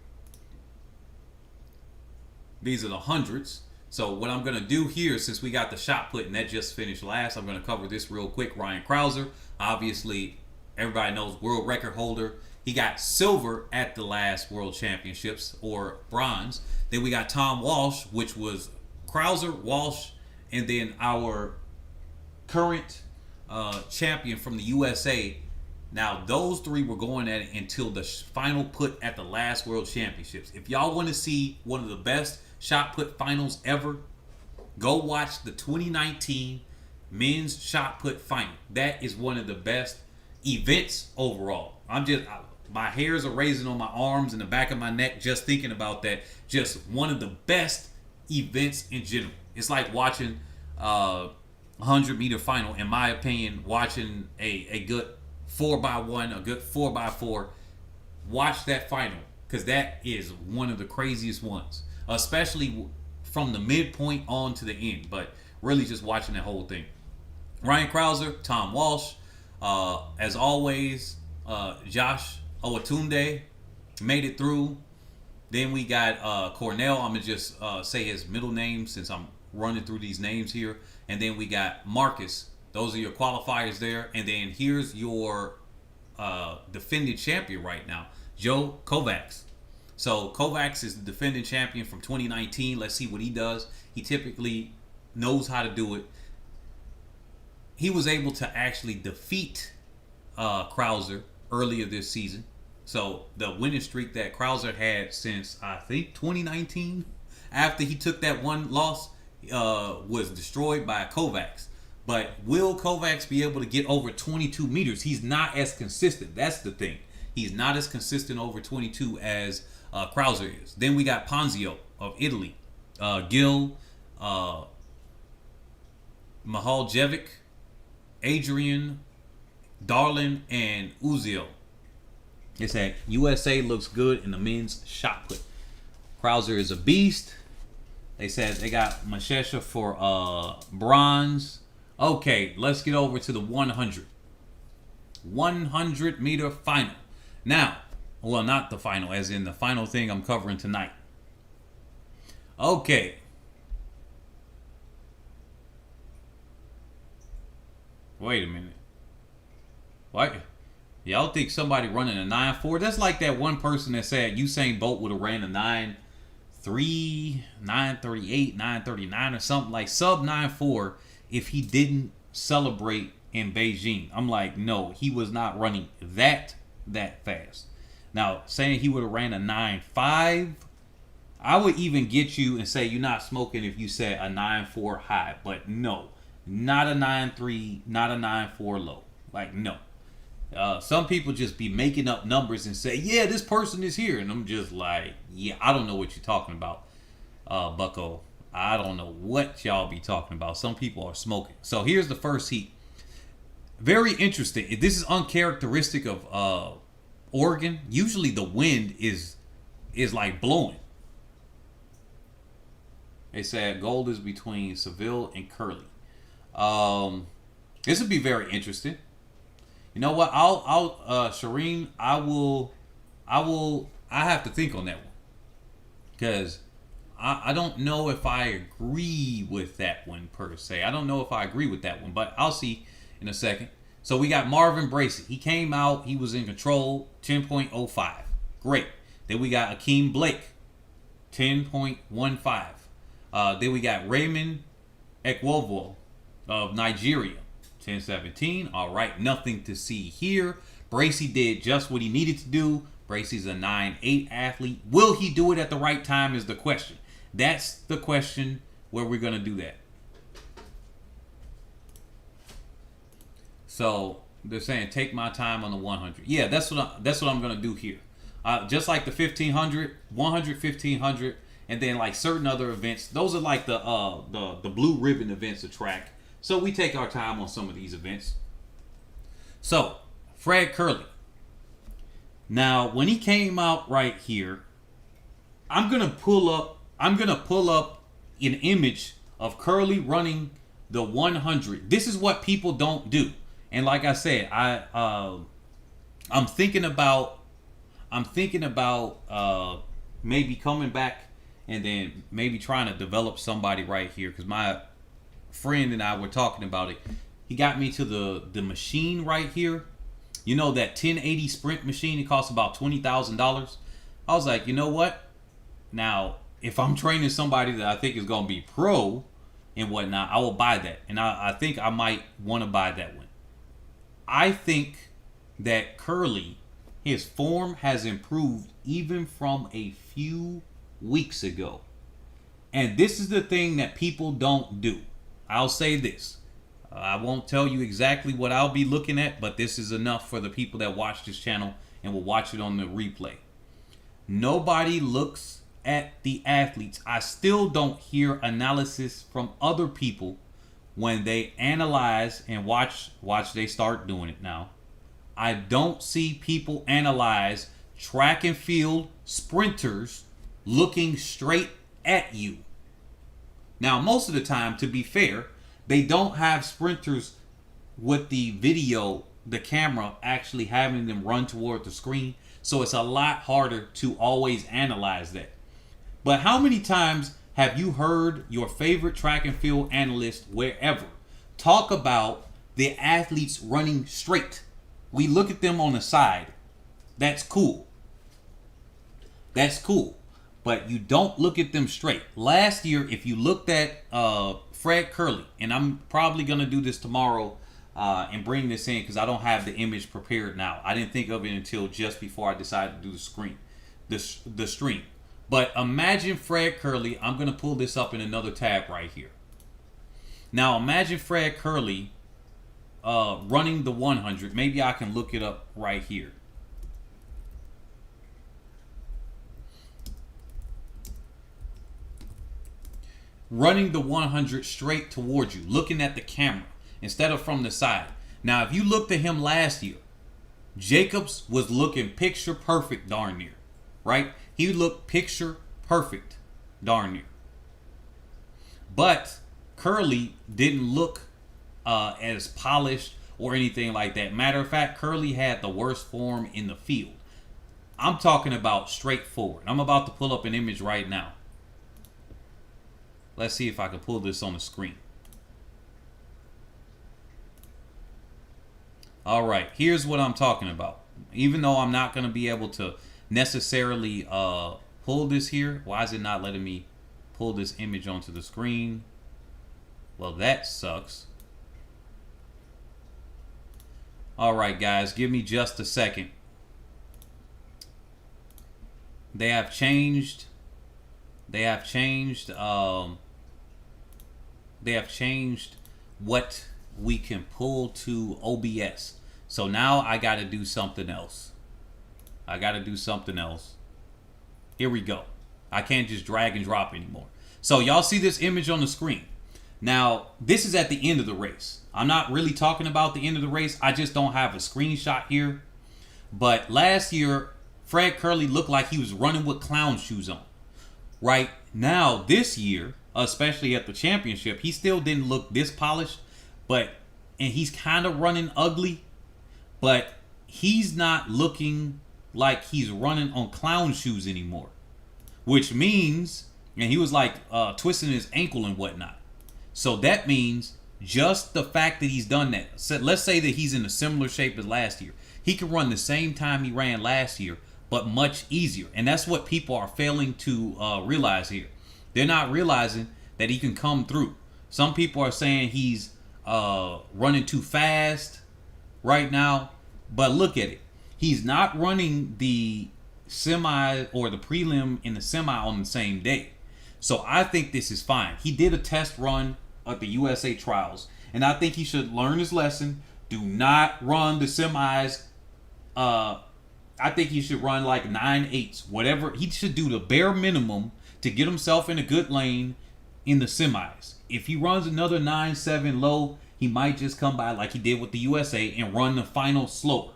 These are the hundreds. So what I'm going to do here, since we got the shot put and that just finished last, I'm going to cover this real quick. Ryan Krauser, obviously, everybody knows world record holder. He got silver at the last World Championships, or bronze. Then we got Tom Walsh, which was Krauser, Walsh, and then our current champion from the USA. Now, those three were going at it until the final put at the last World Championships. If y'all want to see one of the best shot put finals ever, go watch the 2019 men's shot put final. That is one of the best events overall. My hairs are raising on my arms and the back of my neck just thinking about that. Just one of the best events in general. It's like watching a 100-meter final, in my opinion. Watching a good 4x1, a good 4x4. Watch that final, because that is one of the craziest ones, especially from the midpoint on to the end. But really just watching that whole thing. Ryan Krauser, Tom Walsh, as always, Josh Owatunde made it through. Then we got Cornell. I'm gonna just say his middle name since I'm running through these names here. And then we got Marcus. Those are your qualifiers there. And then here's your defending champion right now, Joe Kovacs. So Kovacs is the defending champion from 2019. Let's see what he does. He typically knows how to do it. He was able to actually defeat Krauser earlier this season. So the winning streak that Krauser had since I think 2019, after he took that one loss, was destroyed by Kovacs. But will Kovacs be able to get over 22 meters? He's not as consistent. That's the thing. He's not as consistent over 22 as Krauser is. Then we got Ponzio of Italy. Gil, Mihaljevic, Adrian, Darlin, and Uzio. It said USA looks good in the men's shot put. Krauser is a beast. They said they got Machesha for bronze. Okay, let's get over to the 100. 100 meter final. Now, well, not the final, as in the final thing I'm covering tonight. Okay. Wait a minute. What? Y'all think somebody running a 9.4? That's like that one person that said Usain Bolt would have ran a 9.3, 9.38, 9.39 or something, like sub 9.4 if he didn't celebrate in Beijing. I'm like, no, he was not running that fast. Now, saying he would have ran a 9.5, I would even get you and say you're not smoking if you said a 9.4 high. But no, not a 9.3, not a 9.4 low. Like, no. Some people just be making up numbers and say, yeah, this person is here. And I'm just like, yeah, I don't know what you're talking about, bucko. I don't know what y'all be talking about. Some people are smoking. So here's the first heat. Very interesting. This is uncharacteristic of Oregon. Usually the wind is like blowing. They said gold is between Seville and Curly. This would be very interesting. You know what? Shireen, I have to think on that one. Because I don't know if I agree with that one per se. I don't know if I agree with that one, but I'll see in a second. So we got Marvin Bracey. He came out. He was in control, 10.05. Great. Then we got Akeem Blake, 10.15. Then we got Raymond Ekwovo of Nigeria, 10.17. All right, nothing to see here. Bracey did just what he needed to do. Bracey's a 9.8 athlete. Will he do it at the right time is the question. That's the question where we're going to do that. So they're saying take my time on the 100. Yeah, that's what I'm going to do here. Just like the 1500, 100, 1500, and then like certain other events. Those are like the blue ribbon events of track. So we take our time on some of these events. So Fred Curley. Now, when he came out right here, I'm gonna pull up an image of Curley running the 100. This is what people don't do. And like I said, I'm thinking about maybe coming back and then maybe trying to develop somebody right here, because my friend and I were talking about it. He got me to the machine right here. You know, that 1080 Sprint machine, it costs about $20,000. I was like, you know what? Now, if I'm training somebody that I think is going to be pro and whatnot, I will buy that. And I think I might want to buy that one. I think that Curley, his form has improved even from a few weeks ago. And this is the thing that people don't do. I'll say this. I won't tell you exactly what I'll be looking at, but this is enough for the people that watch this channel and will watch it on the replay. Nobody looks at the athletes. I still don't hear analysis from other people when they analyze and watch they start doing it now. I don't see people analyze track and field sprinters looking straight at you. Now, most of the time, to be fair, they don't have sprinters with the video, the camera actually having them run toward the screen. So it's a lot harder to always analyze that. But how many times have you heard your favorite track and field analyst, wherever, talk about the athletes running straight? We look at them on the side. That's cool. That's cool. But you don't look at them straight. Last year, if you looked at Fred Curley, and I'm probably going to do this tomorrow and bring this in because I don't have the image prepared now. I didn't think of it until just before I decided to do the stream. But imagine Fred Curley. I'm going to pull this up in another tab right here. Now imagine Fred Curley running the 100. Maybe I can look it up right here. Running the 100 straight towards you, looking at the camera instead of from the side. Now, if you looked at him last year, Jacobs was looking picture perfect darn near, right? He looked picture perfect darn near. But Curley didn't look as polished or anything like that. Matter of fact, Curley had the worst form in the field. I'm talking about straightforward. I'm about to pull up an image right now. Let's see if I can pull this on the screen. All right, here's what I'm talking about. Even though I'm not going to be able to necessarily pull this here. Why is it not letting me pull this image onto the screen? Well, that sucks. All right, guys, give me just a second. They have changed. They have changed what we can pull to OBS. So now I got to do something else. Here we go. I can't just drag and drop anymore. So y'all see this image on the screen. Now, this is at the end of the race. I'm not really talking about the end of the race. I just don't have a screenshot here. But last year, Fred Curley looked like he was running with clown shoes on. Right now, this year, especially at the championship, he still didn't look this polished. And he's kind of running ugly. But he's not looking like he's running on clown shoes anymore. Which means, and he was like twisting his ankle and whatnot. So that means just the fact that he's done that. So let's say that he's in a similar shape as last year. He can run the same time he ran last year, but much easier. And that's what people are failing to realize here. They're not realizing that he can come through. Some people are saying he's running too fast right now. But look at it. He's not running the semi or the prelim and the semi on the same day. So I think this is fine. He did a test run at the USA trials, and I think he should learn his lesson. Do not run the semis. I think he should run like 9.8s, whatever. He should do the bare minimum to get himself in a good lane in the semis. If he runs another 9.7 low, he might just come by like he did with the USA and run the final slower.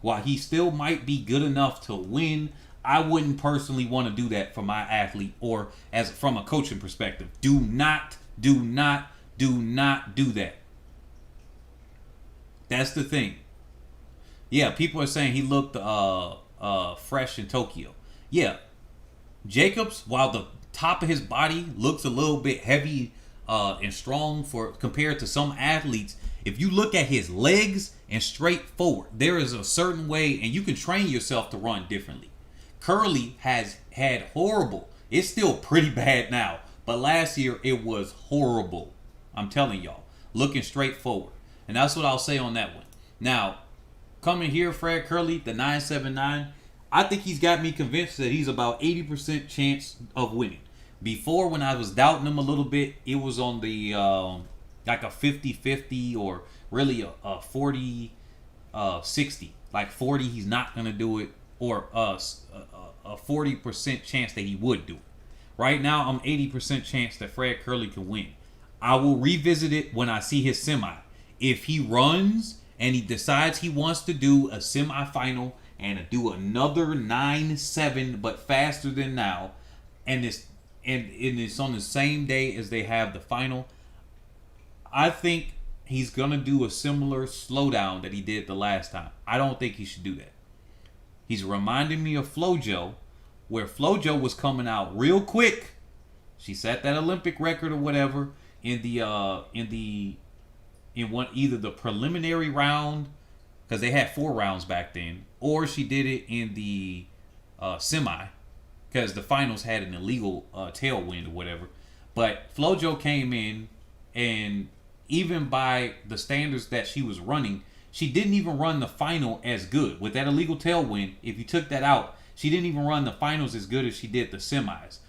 While he still might be good enough to win, I wouldn't personally want to do that for my athlete or as from a coaching perspective. Do not do that. That's the thing. Yeah, people are saying he looked fresh in Tokyo. Yeah, Jacobs, while the top of his body looks a little bit heavy and strong for compared to some athletes, if you look at his legs and straight forward, there is a certain way, and you can train yourself to run differently. Curley has had horrible. It's still pretty bad now, but last year it was horrible. I'm telling y'all, looking straight forward. And that's what I'll say on that one. Now, coming here, Fred Curley, the 979, I think he's got me convinced that he's about 80% chance of winning. Before, when I was doubting him a little bit, it was on the like a 50-50 or really a 40-60. Like 40, he's not going to do it, or a 40% chance that he would do it. Right now, I'm 80% chance that Fred Curley can win. I will revisit it when I see his semi. If he runs and he decides he wants to do a semifinal and do another 9.7 but faster than now, and it's on the same day as they have the final, I think he's gonna do a similar slowdown that he did the last time. I don't think he should do that. He's reminding me of FloJo, where FloJo was coming out real quick. She set that Olympic record or whatever in one, either the preliminary round, because they had 4 rounds back then, or she did it in the semi, because the finals had an illegal tailwind or whatever. But FloJo came in, and even by the standards that she was running, she didn't even run the final as good. With that illegal tailwind, if you took that out, she didn't even run the finals as good as she did the semis.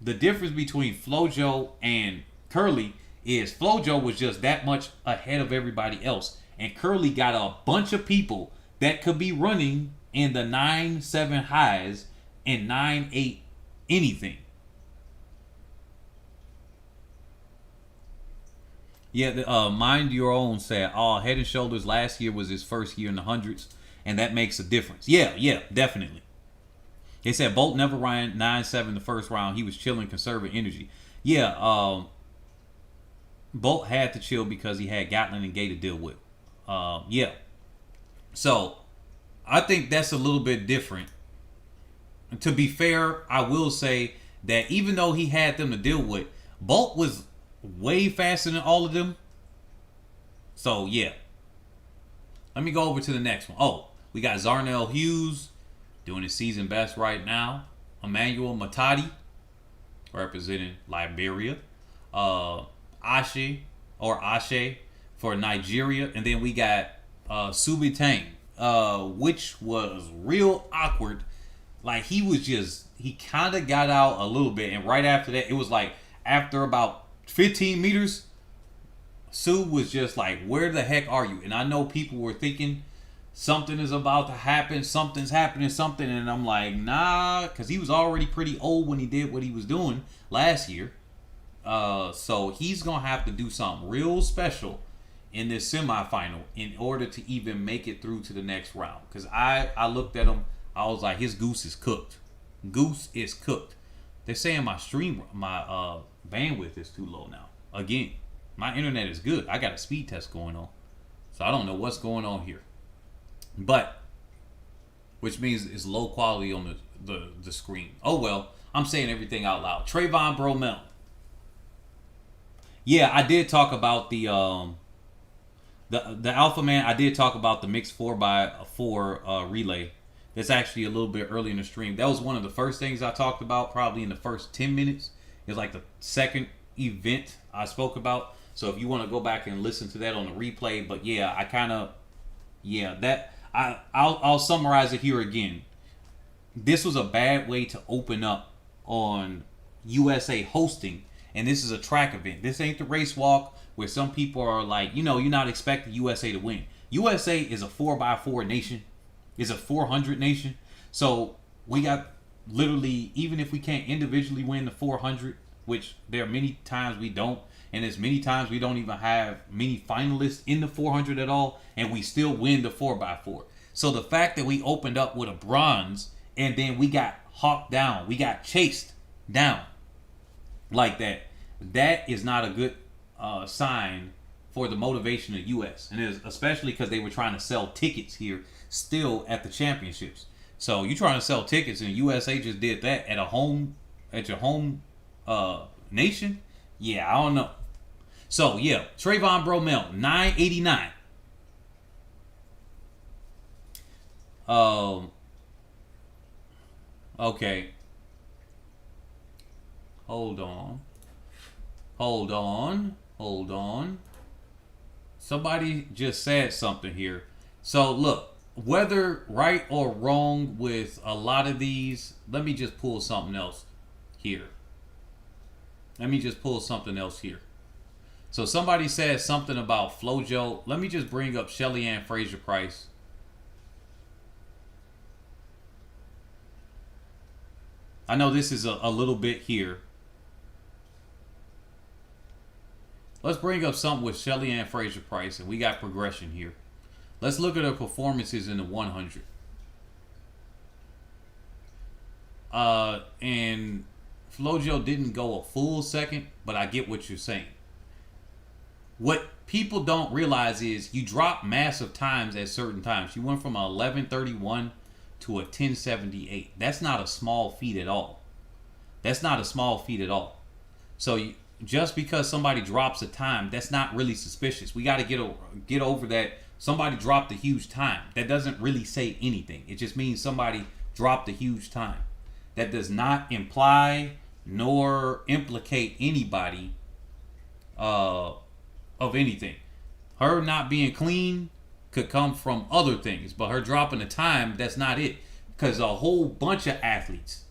The difference between FloJo and Curly is FloJo was just that much ahead of everybody else. And Curly got a bunch of people that could be running in the 9.7 highs and 9.8 anything. Yeah, Mind Your Own said, Head and Shoulders last year was his first year in the hundreds, and that makes a difference. Yeah, definitely. They said Bolt never ran 9.7 the first round. He was chilling, conserving energy. Yeah, Bolt had to chill because he had Gatlin and Gay to deal with. Yeah. So, I think that's a little bit different. To be fair, I will say that even though he had them to deal with, Bolt was way faster than all of them. So, yeah. Let me go over to the next one. We got Zarnell Hughes doing his season best right now. Emmanuel Matadi representing Liberia. Ashe for Nigeria. And then we got Subi Tang, which was real awkward. Like, he kind of got out a little bit. And right after that, it was like, after about 15 meters, Sue was just like, where the heck are you? And I know people were thinking something is about to happen, something's happening, and I'm like, nah, because he was already pretty old when he did what he was doing last year. So he's going to have to do something real special in this semifinal in order to even make it through to the next round. Because I looked at him, I was like, his goose is cooked. Goose is cooked. They're saying my bandwidth is too low now. Again, my internet is good. I got a speed test going on. So I don't know what's going on here. But, which means it's low quality on the screen. Oh well, I'm saying everything out loud. Trayvon Bromell. Yeah, I did talk about the Alpha Man. I did talk about the mixed 4x4 relay. That's actually a little bit early in the stream. That was one of the first things I talked about, probably in the first 10 minutes. It was like the second event I spoke about. So if you want to go back and listen to that on the replay, but yeah, I'll summarize it here again. This was a bad way to open up on USA hosting, and this is a track event. This ain't the race walk where some people are like, you're not expecting USA to win. USA is a 4x4 nation. Is a 400 nation. So we got literally, even if we can't individually win the 400, which there are many times we don't, and there's many times we don't even have many finalists in the 400 at all, and we still win the 4x4. So the fact that we opened up with a bronze and then we got hawked down, we got chased down like that is not a good sign for the motivation of US. And it's especially because they were trying to sell tickets here still at the championships. So you trying to sell tickets and USA just did that at your home nation? Yeah, I don't know. So yeah, Trayvon Bromell, 989. Okay. Hold on. Somebody just said something here. So look, whether right or wrong with a lot of these, let me just pull something else here. So somebody said something about FloJo. Let me just bring up Shelly Ann Fraser Price. I know this is a little bit here. Let's bring up something with Shelly Ann Fraser Price, and we got progression here. Let's look at her performances in the 100. And FloJo didn't go a full second, but I get what you're saying. What people don't realize is you drop massive times at certain times. You went from 11:31 to a 1078. That's not a small feat at all. That's not a small feat at all. So just because somebody drops a time, that's not really suspicious. We got to get over that. Somebody dropped a huge time. That doesn't really say anything. It just means somebody dropped a huge time. That does not imply nor implicate anybody of anything. Her not being clean could come from other things, but her dropping a time, that's not it. Because a whole bunch of athletes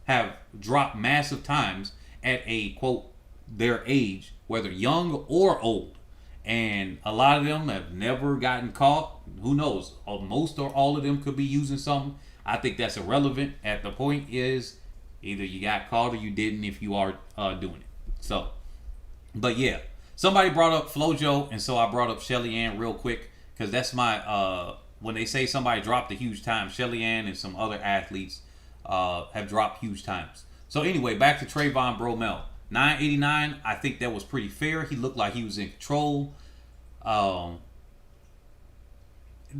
have dropped massive times at a, quote, their age, whether young or old. And a lot of them have never gotten caught. Who knows? Most or all of them could be using something. I think that's irrelevant. At the point is, either you got caught or you didn't if you are doing it. So, but yeah. Somebody brought up Flojo, and so I brought up Shelly Ann real quick. Because that's my, when they say somebody dropped a huge time, Shelly Ann and some other athletes have dropped huge times. So anyway, back to Trayvon Bromell. 989, I think that was pretty fair. He looked like he was in control.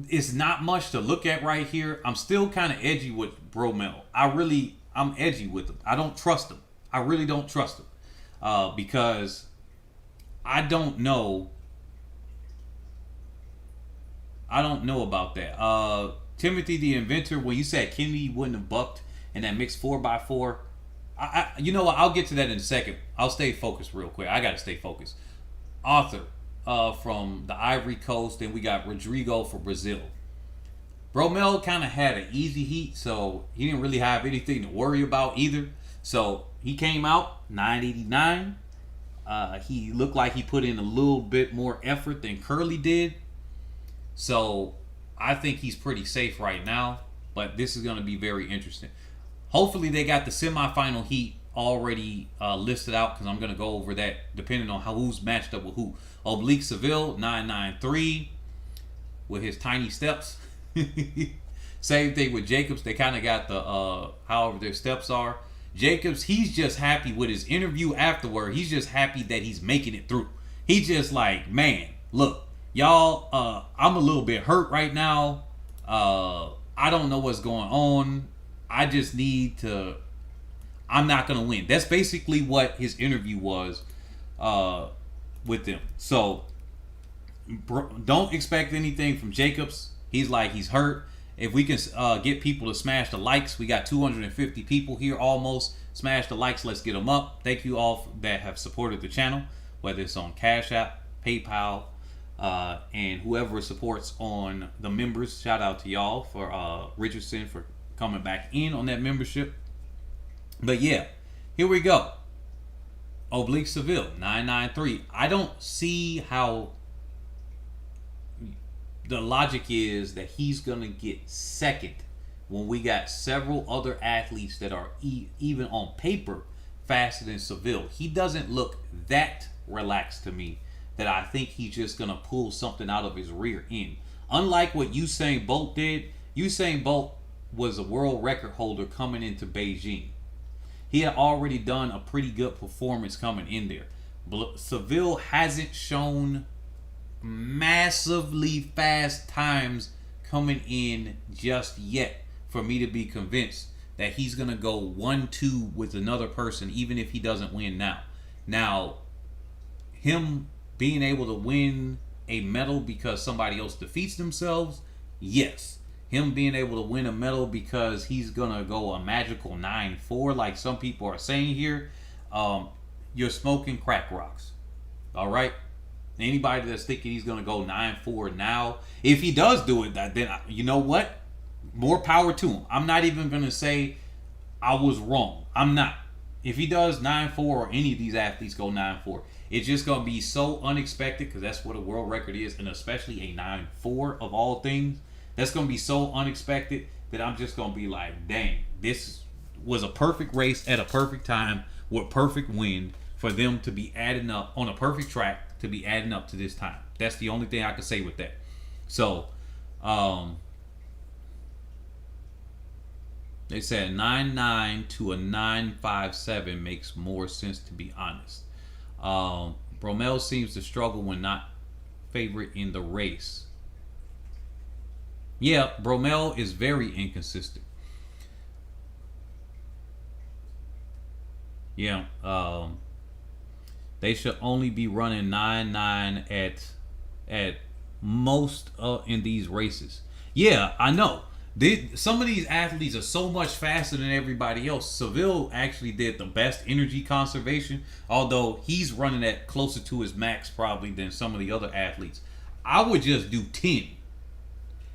It's not much to look at right here. I'm still kind of edgy with Bromell. I'm edgy with him. I don't trust him. I really don't trust him. Because I don't know about that. Timothy the Inventor, when you said Kennedy wouldn't have bucked in that mixed 4x4, you know what? I'll get to that in a second. I'll stay focused real quick. I got to stay focused. Arthur from the Ivory Coast. Then we got Rodrigo for Brazil. Bromell kind of had an easy heat, so he didn't really have anything to worry about either. So he came out 989. He looked like he put in a little bit more effort than Curly did. So I think he's pretty safe right now. But this is going to be very interesting. Hopefully they got the semifinal heat already listed out, because I'm going to go over that depending on who's matched up with who. Oblique Seville, 993 with his tiny steps. Same thing with Jacobs. They kind of got the however their steps are. Jacobs, he's just happy with his interview afterward. He's just happy that he's making it through. He's just like, man, look, y'all, I'm a little bit hurt right now. I don't know what's going on. I just need to, I'm not going to win. That's basically what his interview was with them. So don't expect anything from Jacobs. He's like, he's hurt. If we can get people to smash the likes, we got 250 people here almost. Smash the likes. Let's get them up. Thank you all that have supported the channel, whether it's on Cash App, PayPal, and whoever supports on the members. Shout out to y'all for Richardson for coming back in on that membership. But yeah, here we go. Oblique Seville, 993. I don't see how the logic is that he's going to get second when we got several other athletes that are even on paper faster than Seville. He doesn't look that relaxed to me that I think he's just going to pull something out of his rear end. Unlike what Usain Bolt did, Usain Bolt was a world record holder coming into Beijing. He had already done a pretty good performance coming in there. Seville hasn't shown massively fast times coming in just yet for me to be convinced that he's going to go 1-2 with another person, even if he doesn't win now. Now, him being able to win a medal because somebody else defeats themselves, yes. Him being able to win a medal because he's going to go a magical 9-4 like some people are saying here, you're smoking crack rocks. All right? Anybody that's thinking he's going to go 9-4 now, if he does do it, then you know what? More power to him. I'm not even going to say I was wrong. I'm not. If he does 9-4 or any of these athletes go 9-4, it's just going to be so unexpected, because that's what a world record is, and especially a 9-4 of all things. That's going to be so unexpected that I'm just going to be like, dang, this was a perfect race at a perfect time with perfect wind for them to be adding up on a perfect track to be adding up to this time. That's the only thing I can say with that. So, they said 9-9 to a 9-5-7 makes more sense, to be honest. Bromell seems to struggle when not favorite in the race. Yeah, Bromell is very inconsistent. Yeah, they should only be running 9-9 at most in these races. Yeah, I know. Some of these athletes are so much faster than everybody else. Seville actually did the best energy conservation, although he's running at closer to his max probably than some of the other athletes. I would just do 10.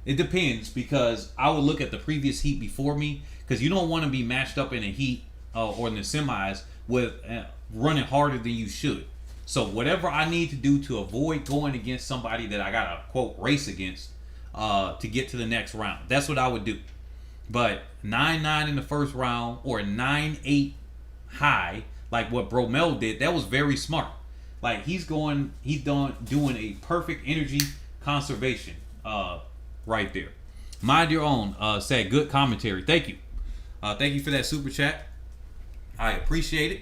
It depends because I would look at the previous heat before me because you don't want to be matched up in a heat or in the semis with running harder than you should. So whatever I need to do to avoid going against somebody that I got to quote race against to get to the next round, that's what I would do. But 9-9 in the first round or 9-8 high, like what Bromell did, that was very smart. Like he's doing a perfect energy conservation right there. Mind your own. Said good commentary. Thank you. Thank you for that super chat. I appreciate it.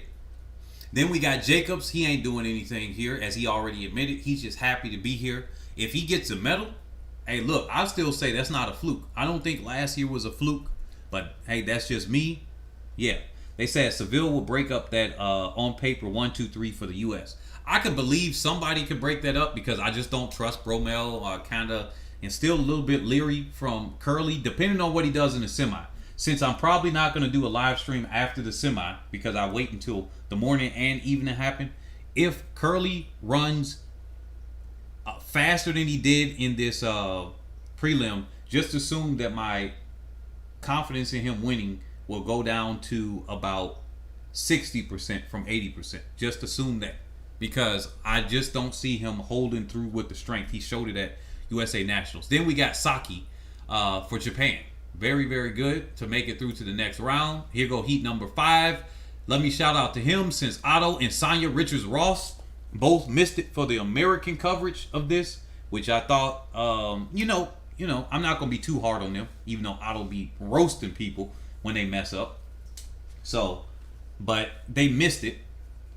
Then we got Jacobs. He ain't doing anything here, as he already admitted. He's just happy to be here. If he gets a medal, hey, look, I still say that's not a fluke. I don't think last year was a fluke, but hey, that's just me. Yeah, they said Seville will break up that on paper 1-2-3 for the U.S. I could believe somebody could break that up because I just don't trust Bromell, kind of, and still a little bit leery from Curly, depending on what he does in the semi. Since I'm probably not going to do a live stream after the semi because I wait until the morning and evening happen. If Curly runs faster than he did in this prelim, just assume that my confidence in him winning will go down to about 60% from 80%. Just assume that because I just don't see him holding through with the strength. He showed it at USA Nationals. Then we got Saki for Japan. Very, very good to make it through to the next round. Here go heat number 5. Let me shout out to him since Otto and Sonia Richards-Ross both missed it for the American coverage of this, which I thought, I'm not going to be too hard on them, even though Otto be roasting people when they mess up. So, but they missed it.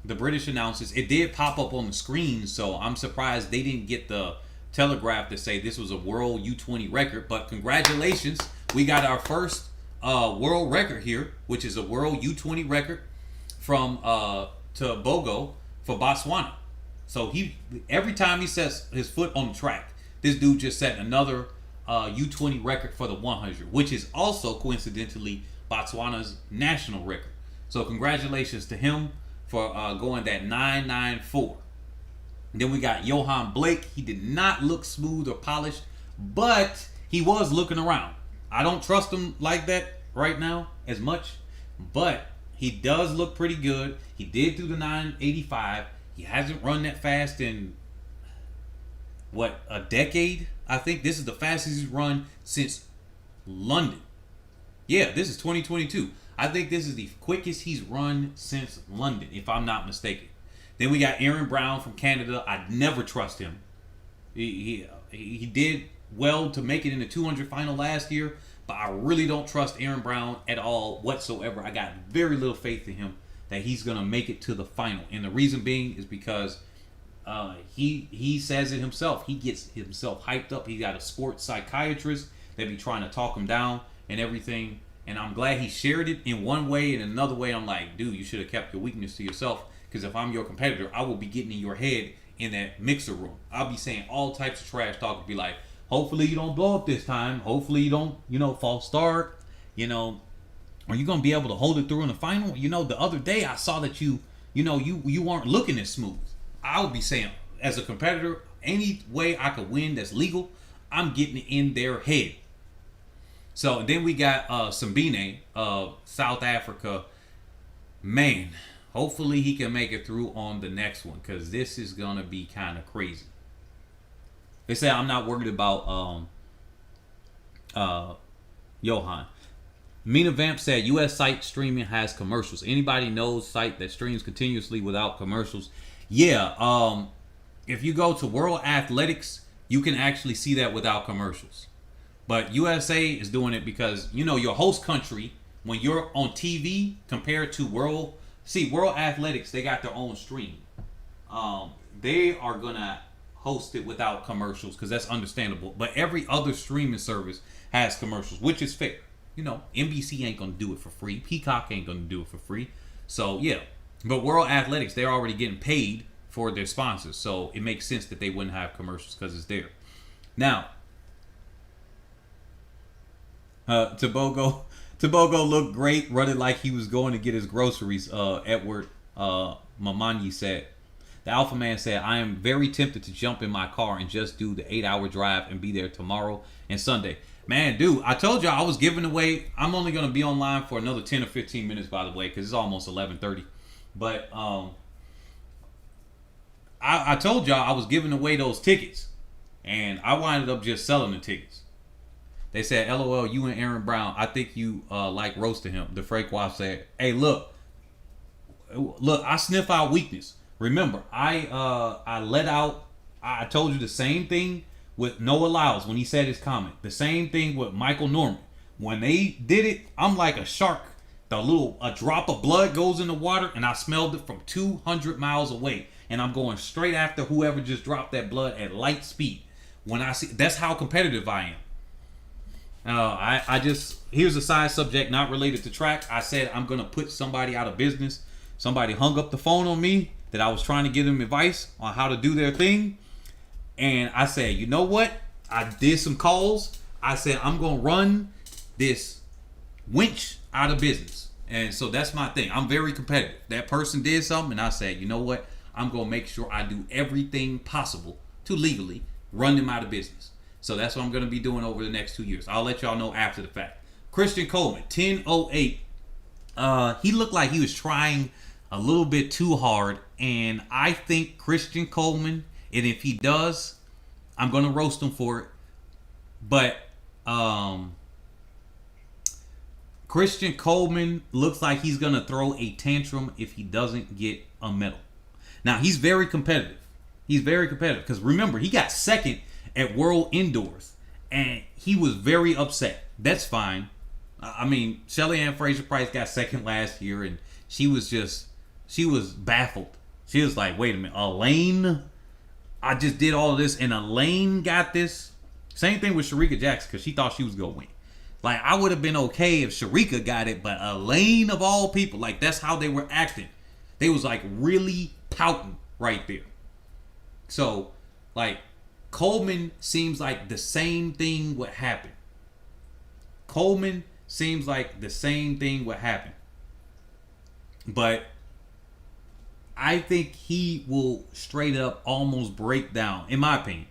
The British announcers, it did pop up on the screen, so I'm surprised they didn't get the telegraph to say this was a world U20 record, but congratulations. We got our first world record here, which is a world U20 record from Tobago for Botswana. So every time he sets his foot on the track, this dude just set another U20 record for the 100, which is also coincidentally Botswana's national record. So congratulations to him for going that 994. Then we got Johan Blake. He did not look smooth or polished, but he was looking around. I don't trust him like that right now as much, but he does look pretty good. He did do the 985. He hasn't run that fast in, a decade? I think this is the fastest he's run since London. Yeah, this is 2022. I think this is the quickest he's run since London, if I'm not mistaken. Then we got Aaron Brown from Canada. I'd never trust him. He did well to make it in the 200 final last year, but I really don't trust Aaron Brown at all whatsoever. I got very little faith in him that he's going to make it to the final. And the reason being is because he says it himself. He gets himself hyped up. He got a sports psychiatrist that be trying to talk him down and everything. And I'm glad he shared it in one way, and in another way I'm like, dude, you should have kept your weakness to yourself, because if I'm your competitor, I will be getting in your head in that mixer room. I'll be saying all types of trash talk and be like, hopefully you don't blow up this time. Hopefully you don't, false start. Are you going to be able to hold it through in the final? The other day I saw that you weren't looking as smooth. I would be saying, as a competitor, any way I could win that's legal, I'm getting in their head. So then we got Sambine of South Africa. Man, hopefully he can make it through on the next one, because this is going to be kind of crazy. They say I'm not worried about Johan. Mina Vamp said US site streaming has commercials. Anybody knows site that streams continuously without commercials? Yeah, if you go to World Athletics, you can actually see that without commercials. But USA is doing it because, your host country, when you're on TV compared to World Athletics, they got their own stream. They are going to host it without commercials because that's understandable. But every other streaming service has commercials, which is fair. NBC ain't gonna do it for free. Peacock ain't gonna do it for free. So yeah, but World Athletics, they're already getting paid for their sponsors, so it makes sense that they wouldn't have commercials because it's there. Now, Tobogo looked great, running like he was going to get his groceries. Edward Mamani said. The Alpha Man said, I am very tempted to jump in my car and just do the 8-hour drive and be there tomorrow and Sunday. Man, dude, I told y'all I was giving away. I'm only going to be online for another 10 or 15 minutes, by the way, because it's almost 11:30. But I told y'all I was giving away those tickets. And I winded up just selling the tickets. They said, LOL, you and Aaron Brown, I think you like roasting him. The Freakwa said, hey, look, I sniff out weakness. Remember, I let out, I told you the same thing with Noah Lyles when he said his comment. The same thing with Michael Norman. When they did it, I'm like a shark. A drop of blood goes in the water and I smelled it from 200 miles away. And I'm going straight after whoever just dropped that blood at light speed. When I see, that's how competitive I am. Here's a side subject not related to track. I said I'm going to put somebody out of business. Somebody hung up the phone on me that I was trying to give them advice on how to do their thing. And I said, you know what? I did some calls. I said, I'm going to run this winch out of business. And so that's my thing. I'm very competitive. That person did something and I said, you know what? I'm going to make sure I do everything possible to legally run them out of business. So that's what I'm going to be doing over the next 2 years. I'll let y'all know after the fact. Christian Coleman, 10:08. He looked like he was trying a little bit too hard. And I think Christian Coleman, and if he does, I'm going to roast him for it. But Christian Coleman looks like he's going to throw a tantrum if he doesn't get a medal. Now, he's very competitive. He's very competitive because remember, he got second at World Indoors and he was very upset. That's fine. I mean, Shelly Ann Fraser-Price got second last year and she was baffled. She was like, wait a minute, Elaine? I just did all of this and Elaine got this? Same thing with Sharika Jackson because she thought she was going to win. Like, I would have been okay if Sharika got it, but Elaine of all people, like, that's how they were acting. They was like really pouting right there. So, like, Coleman seems like the same thing would happen. But I think he will straight up almost break down, in my opinion,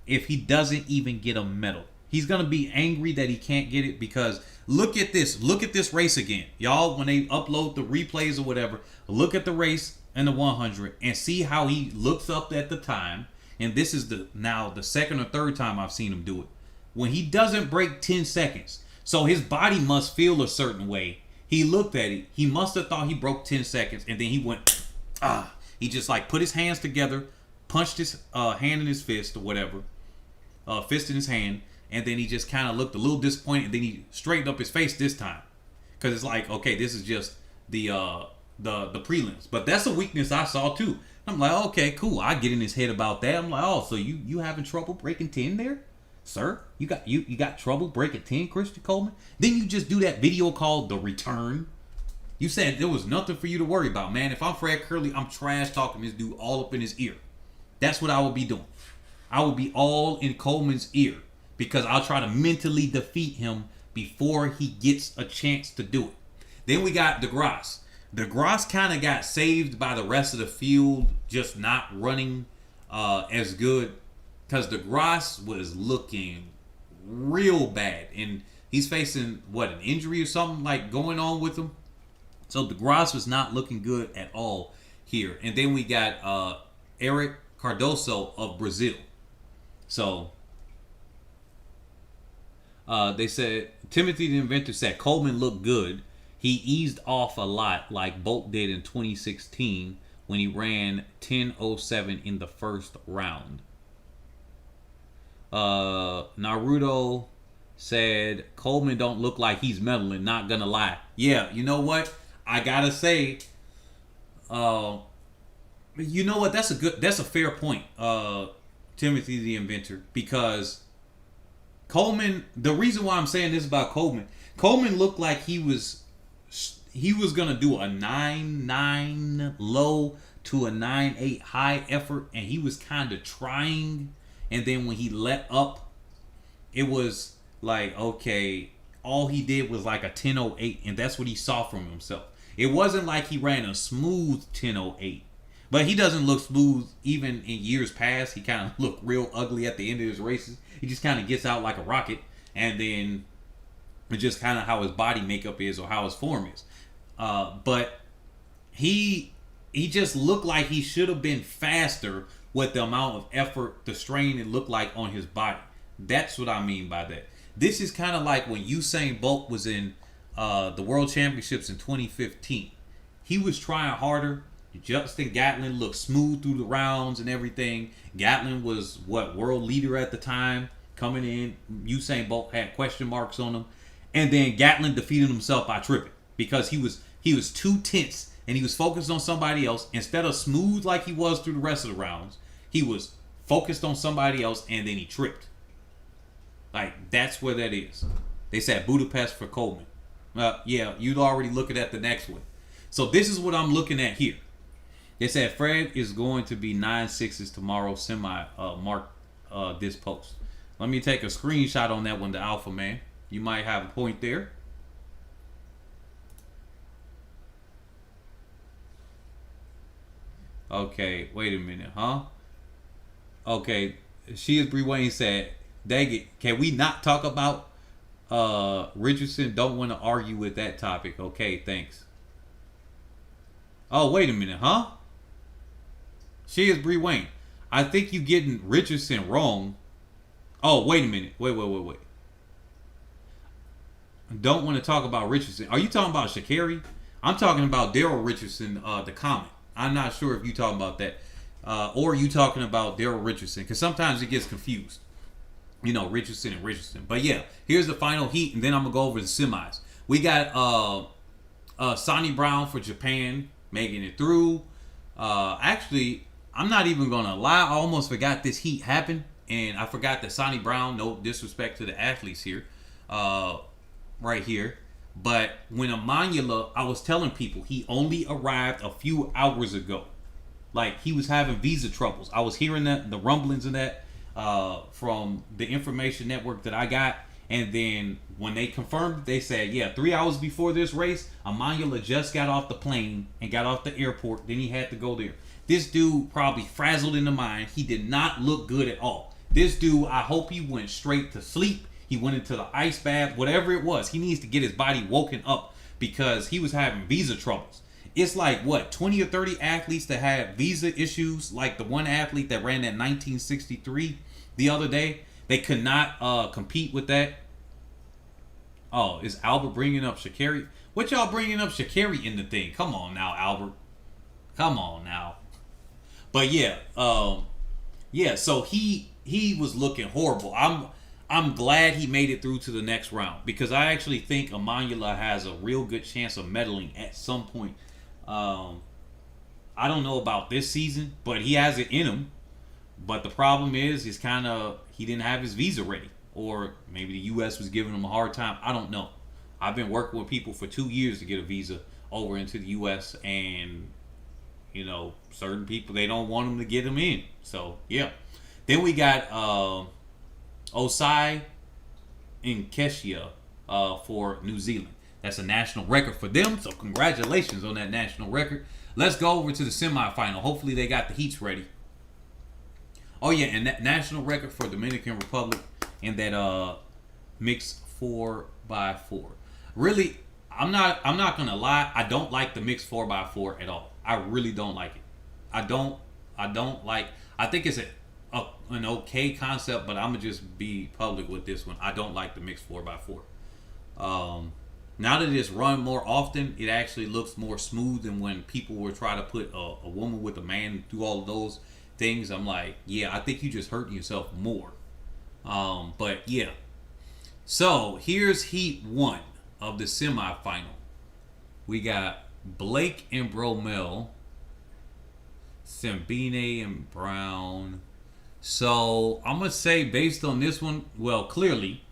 if he doesn't even get a medal. He's going to be angry that he can't get it because look at this. Look at this race again. Y'all, when they upload the replays or whatever, look at the race and the 100 and see how he looks up at the time. And this is now the second or third time I've seen him do it. When he doesn't break 10 seconds. So his body must feel a certain way. He looked at it. He must have thought he broke 10 seconds. And then he went, He just like put his hands together, punched his hand in his fist or whatever. Fist in his hand. And then he just kind of looked a little disappointed. And then he straightened up his face this time. Because it's like, okay, this is just the prelims. But that's a weakness I saw too. I'm like, okay, cool. I get in his head about that. I'm like, oh, so you having trouble breaking 10 there? Sir, you got trouble breaking 10, Christian Coleman? Then you just do that video called The Return. You said there was nothing for you to worry about, man. If I'm Fred Curley, I'm trash talking this dude all up in his ear. That's what I would be doing. I would be all in Coleman's ear because I'll try to mentally defeat him before he gets a chance to do it. Then we got DeGrasse. DeGrasse kind of got saved by the rest of the field just not running as good because DeGrasse was looking real bad. And he's facing, an injury or something like going on with him? So DeGrasse was not looking good at all here. And then we got Eric Cardoso of Brazil. So they said, Timothy the Inventor said Coleman looked good. He eased off a lot like Bolt did in 2016 when he ran 10:07 in the first round. Naruto said Coleman don't look like he's meddling, not gonna lie. Yeah, you know what? I gotta say, you know what? That's a fair point. Timothy the Inventor, because Coleman. The reason why I'm saying this about Coleman looked like he was gonna do a 9-9 low to a 9-8 high effort, and he was kind of trying. And then when he let up, it was like, okay, all he did was like a 10.08, and that's what he saw from himself. It wasn't like he ran a smooth 10.08, but he doesn't look smooth even in years past. He kind of looked real ugly at the end of his races. He just kind of gets out like a rocket, and then it's just kind of how his body makeup is or how his form is. But he just looked like he should have been faster with the amount of effort, the strain it looked like on his body. That's what I mean by that. This is kind of like when Usain Bolt was in the World Championships in 2015. He was trying harder. Justin Gatlin looked smooth through the rounds and everything. Gatlin was world leader at the time coming in. Usain Bolt had question marks on him, and then Gatlin defeated himself by tripping because he was too tense and he was focused on somebody else. Instead of smooth like he was through the rest of the rounds, he was focused on somebody else, and then he tripped. Like, that's where that is. They said Budapest for Coleman. Yeah, you'd already looking at the next one. So this is what I'm looking at here. They said Fred is going to be 9-6s tomorrow. Mark this post. Let me take a screenshot on that one, the Alpha Man. You might have a point there. Okay, wait a minute, huh? Okay, she is Bree Wayne said, dang it, can we not talk about Richardson? Don't want to argue with that topic. Okay, thanks. Oh, wait a minute, huh? She is Bree Wayne. I think you getting Richardson wrong. Oh, wait a minute. Wait. Don't want to talk about Richardson. Are you talking about Sha'Carri? I'm talking about Daryl Richardson, the comic. I'm not sure if you talking about that. Or you talking about Daryl Richardson. Because sometimes it gets confused. You know, Richardson and Richardson. But yeah, here's the final heat. And then I'm going to go over the semis. We got Sonny Brown for Japan making it through. Actually, I'm not even going to lie. I almost forgot this heat happened. And I forgot that Sonny Brown, no disrespect to the athletes here, right here. But when Amanyala, I was telling people, he only arrived a few hours ago. Like, he was having visa troubles. I was hearing that, the rumblings of that from the information network that I got. And then when they confirmed it, they said, yeah, 3 hours before this race, Amanyala just got off the plane and got off the airport. Then he had to go there. This dude probably frazzled in the mind. He did not look good at all. This dude, I hope he went straight to sleep. He went into the ice bath, whatever it was. He needs to get his body woken up because he was having visa troubles. It's like, 20 or 30 athletes that had visa issues, like the one athlete that ran that 1963 the other day. They could not compete with that. Oh, is Albert bringing up Sha'Carri? What y'all bringing up Sha'Carri in the thing? Come on now, Albert. Come on now. But yeah, so he was looking horrible. I'm glad he made it through to the next round because I actually think Amanyala has a real good chance of medaling at some point. I don't know about this season, but he has it in him. But the problem is he didn't have his visa ready, or maybe the U.S. was giving him a hard time. I don't know. I've been working with people for 2 years to get a visa over into the U.S. and certain people, they don't want them to get them in. So yeah. Then we got Osai and Keshia for New Zealand. That's a national record for them. So congratulations on that national record. Let's go over to the semifinal. Hopefully they got the heats ready. Oh yeah, and that national record for Dominican Republic in that mixed 4x4. Really, I'm not gonna lie. I don't like the mixed 4x4 at all. I really don't like it. I don't like. I think it's an okay concept, but I'm gonna just be public with this one. I don't like the mixed 4x4. Now that it's run more often, it actually looks more smooth than when people were trying to put a woman with a man through all of those things. I'm like, yeah, I think you just hurting yourself more. But yeah. So here's heat 1 of the semifinal. We got Blake and Bromell, Sembine and Brown, So I'm gonna say based on this one, well, clearly,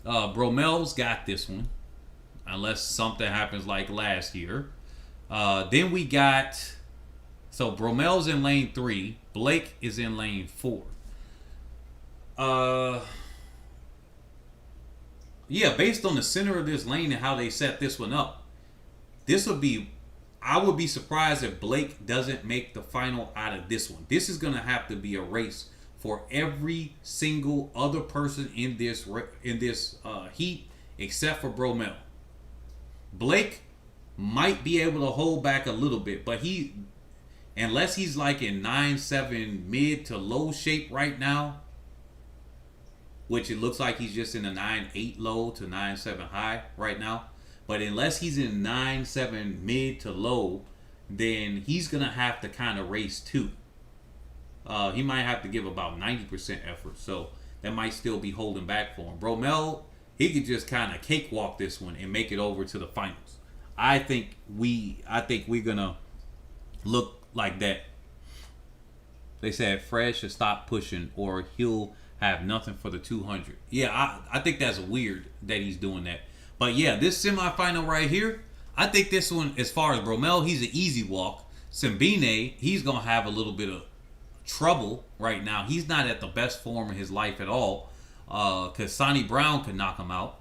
Bromel's got this one, unless something happens like last year. Then we got, so Bromel's in lane 3, Blake is in lane 4. Yeah, based on the center of this lane and how they set this one up, this would be, I would be surprised if Blake doesn't make the final out of this one. This is going to have to be a race for every single other person in this heat except for Bromell. Blake might be able to hold back a little bit, but unless he's like in 9-7 mid to low shape right now, which it looks like he's just in a 9-8 low to 9-7 high right now. But unless he's in 9-7 mid to low, then he's going to have to kind of race too. He might have to give about 90% effort. So that might still be holding back for him. Bromell, he could just kind of cakewalk this one and make it over to the finals. I think we're going to look like that. They said Fred should stop pushing or he'll have nothing for the 200. Yeah, I think that's weird that he's doing that. But yeah, this semifinal right here, I think this one, as far as Bromell, he's an easy walk. Simbine, he's going to have a little bit of trouble right now. He's not at the best form of his life at all. Because Sonny Brown could knock him out.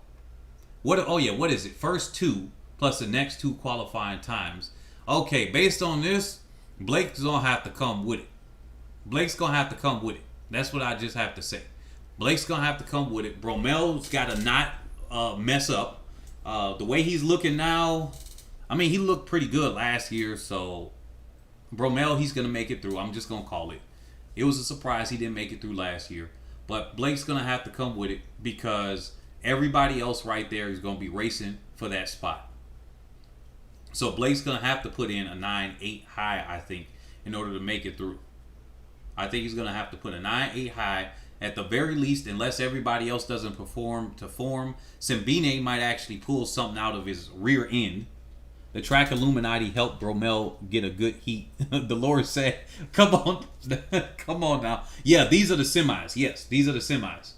What is it? First 2 plus the next 2 qualifying times. Okay, based on this, Blake's going to have to come with it. Blake's going to have to come with it. That's what I just have to say. Blake's going to have to come with it. Bromell's got to not mess up. The way he's looking now, I mean, he looked pretty good last year. So, Bromell, he's going to make it through. I'm just going to call it. It was a surprise he didn't make it through last year. But Blake's going to have to come with it because everybody else right there is going to be racing for that spot. So, Blake's going to have to put in a 9-8 high, I think, in order to make it through. I think he's going to have to put a 9-8 high at the very least, unless everybody else doesn't perform to form. Simbine might actually pull something out of his rear end. The track Illuminati helped Bromell get a good heat. Dolores said, come on. Come on now. Yeah, these are the semis. Yes, these are the semis.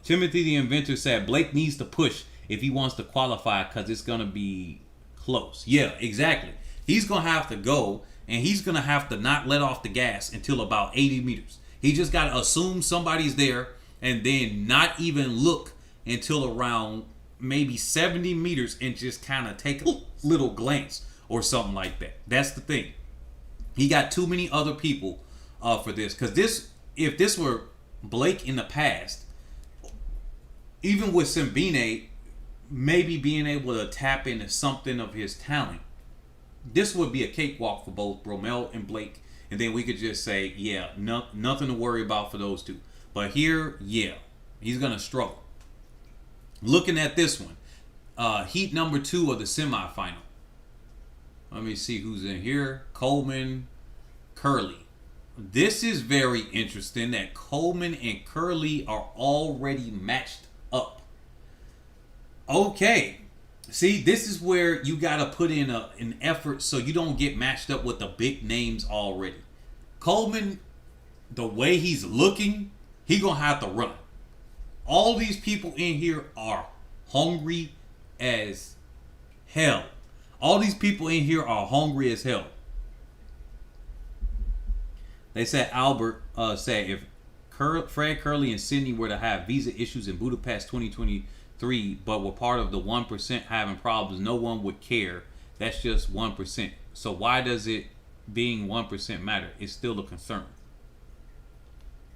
Timothy the Inventor said, Blake needs to push if he wants to qualify because it's going to be close. Yeah, exactly. He's going to have to go. And he's going to have to not let off the gas until about 80 meters. He just got to assume somebody's there and then not even look until around maybe 70 meters and just kind of take a little glance or something like that. That's the thing. He got too many other people for this. Because if this were Blake in the past, even with Simbine maybe being able to tap into something of his talent, this would be a cakewalk for both Bromell and Blake. And then we could just say, yeah, nothing to worry about for those two. But here, yeah, he's going to struggle. Looking at this one, heat number 2 of the semifinal. Let me see who's in here. Coleman, Curley. This is very interesting that Coleman and Curley are already matched up. Okay. See, this is where you got to put in an effort so you don't get matched up with the big names already. Coleman, the way he's looking, he going to have to run. All these people in here are hungry as hell. All these people in here are hungry as hell. They said Albert said if Fred Curley and Sydney were to have visa issues in Budapest 2023, but were part of the 1% having problems, no one would care. That's just 1%. So why does it being 1% matter? It's still a concern.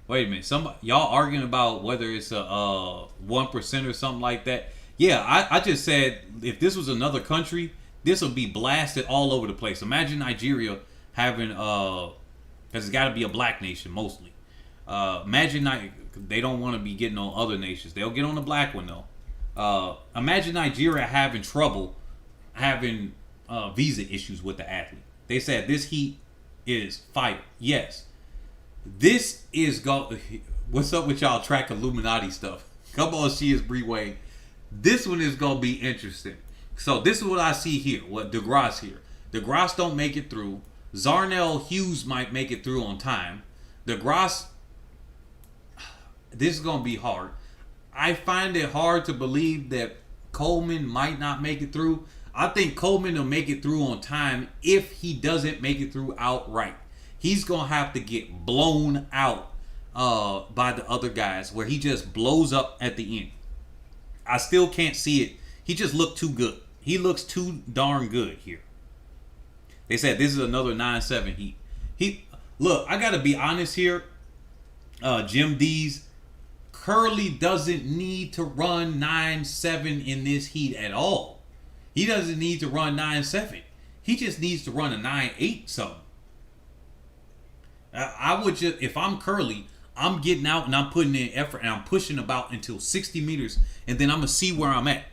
Wait a minute. Y'all arguing about whether it's a 1% or something like that? Yeah, I just said if this was another country, this would be blasted all over the place. Imagine Nigeria having because it's got to be a black nation mostly. Imagine they don't want to be getting on other nations. They'll get on the black one though. Imagine Nigeria having trouble having visa issues with the athlete. They said this heat is fire. Yes. This is what's up with y'all track Illuminati stuff? Come on, she is Breeway. This one is gonna be interesting. So this is what I see here. What DeGrasse here. DeGrasse don't make it through. Zarnell Hughes might make it through on time. DeGrasse this is going to be hard. I find it hard to believe that Coleman might not make it through. I think Coleman will make it through on time if he doesn't make it through outright. He's going to have to get blown out by the other guys where he just blows up at the end. I still can't see it. He just looked too good. He looks too darn good here. They said this is another 9-7 heat. Look, I got to be honest here. Jim D's, Curly doesn't need to run 9-7 in this heat at all. He doesn't need to run 9-7. He just needs to run a 9-8 something. I would just, if I'm Curly, I'm getting out and I'm putting in effort and I'm pushing about until 60 meters and then I'm going to see where I'm at.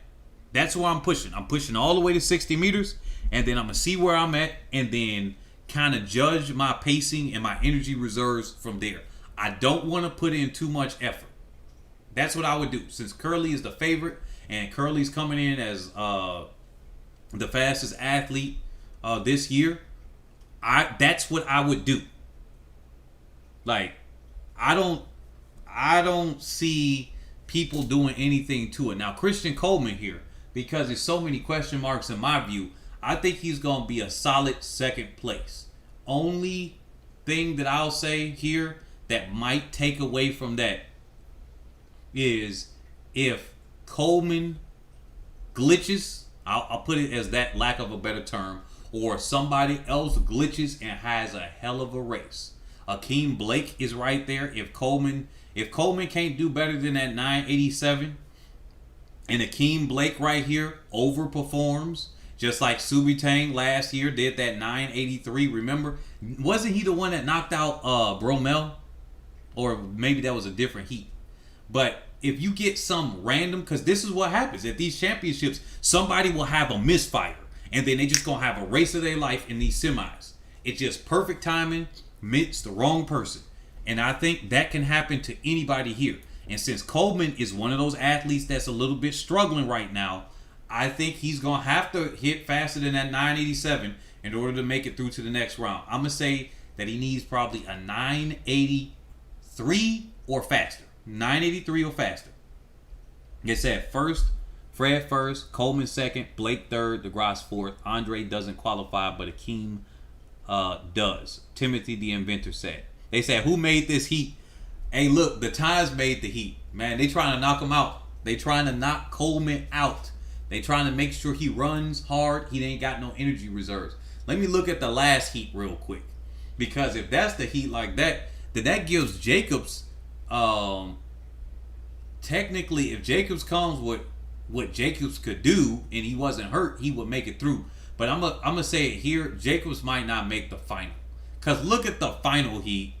That's where I'm pushing. I'm pushing all the way to 60 meters and then I'm going to see where I'm at and then kind of judge my pacing and my energy reserves from there. I don't want to put in too much effort. That's what I would do. Since Curly is the favorite and Curly's coming in as the fastest athlete this year, that's what I would do. Like, I don't see people doing anything to it. Now, Christian Coleman here, because there's so many question marks in my view, I think he's going to be a solid second place. Only thing that I'll say here that might take away from that is if Coleman glitches, I'll put it as that, lack of a better term, or somebody else glitches and has a hell of a race. Akeem Blake is right there. If Coleman can't do better than that 987, and Akeem Blake right here overperforms, just like Subitang last year did that 983. Remember, wasn't he the one that knocked out Bromell? Or maybe that was a different heat. But if you get some random, because this is what happens at these championships, somebody will have a misfire, and then they just gonna have a race of their life in these semis. It's just perfect timing. Meets the wrong person. And I think that can happen to anybody here. And since Coleman is one of those athletes that's a little bit struggling right now, I think he's going to have to hit faster than that 987 in order to make it through to the next round. I'm going to say that he needs probably a 983 or faster. 983 or faster. It said first, Fred first, Coleman second, Blake third, DeGrasse fourth. Andre doesn't qualify, but Akeem does. Timothy the Inventor said. They said, who made this heat? Hey, look, the Times made the heat. Man, they trying to knock him out. They trying to knock Coleman out. They trying to make sure he runs hard. He ain't got no energy reserves. Let me look at the last heat real quick. Because if that's the heat like that, then that gives Jacobs, technically, if Jacobs comes with what Jacobs could do and he wasn't hurt, he would make it through. But I'm gonna say it here, Jacobs might not make the final. Because look at the final heat.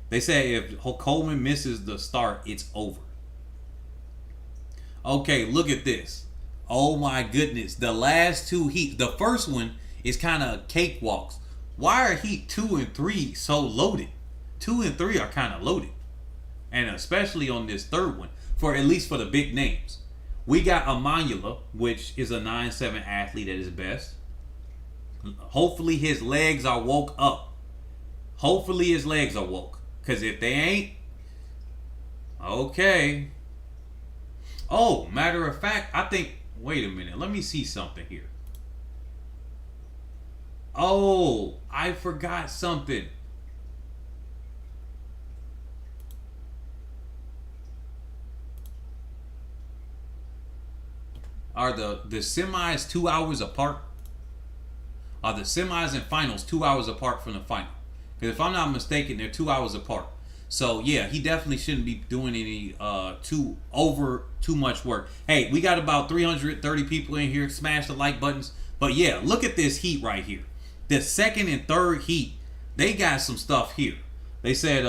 They say if Coleman misses the start, it's over. Okay, look at this. Oh my goodness. The last two heats. The first one is kind of cakewalks. Why are heat 2 and 3 so loaded? 2 and 3 are kind of loaded. And especially on this third one. For at least for the big names. We got Amanula, which is a 9-7 athlete at his best. Hopefully his legs are woke up. Hopefully his legs are woke. Because if they ain't, okay. Oh, matter of fact, I think, wait a minute. Let me see something here. Oh, I forgot something. Are the semis 2 hours apart? Are the semis and finals 2 hours apart from the final? Because if I'm not mistaken, they're 2 hours apart. So yeah, he definitely shouldn't be doing any too much work. Hey, we got about 330 people in here. Smash the like buttons. But yeah, look at this heat right here. The second and third heat, they got some stuff here. They said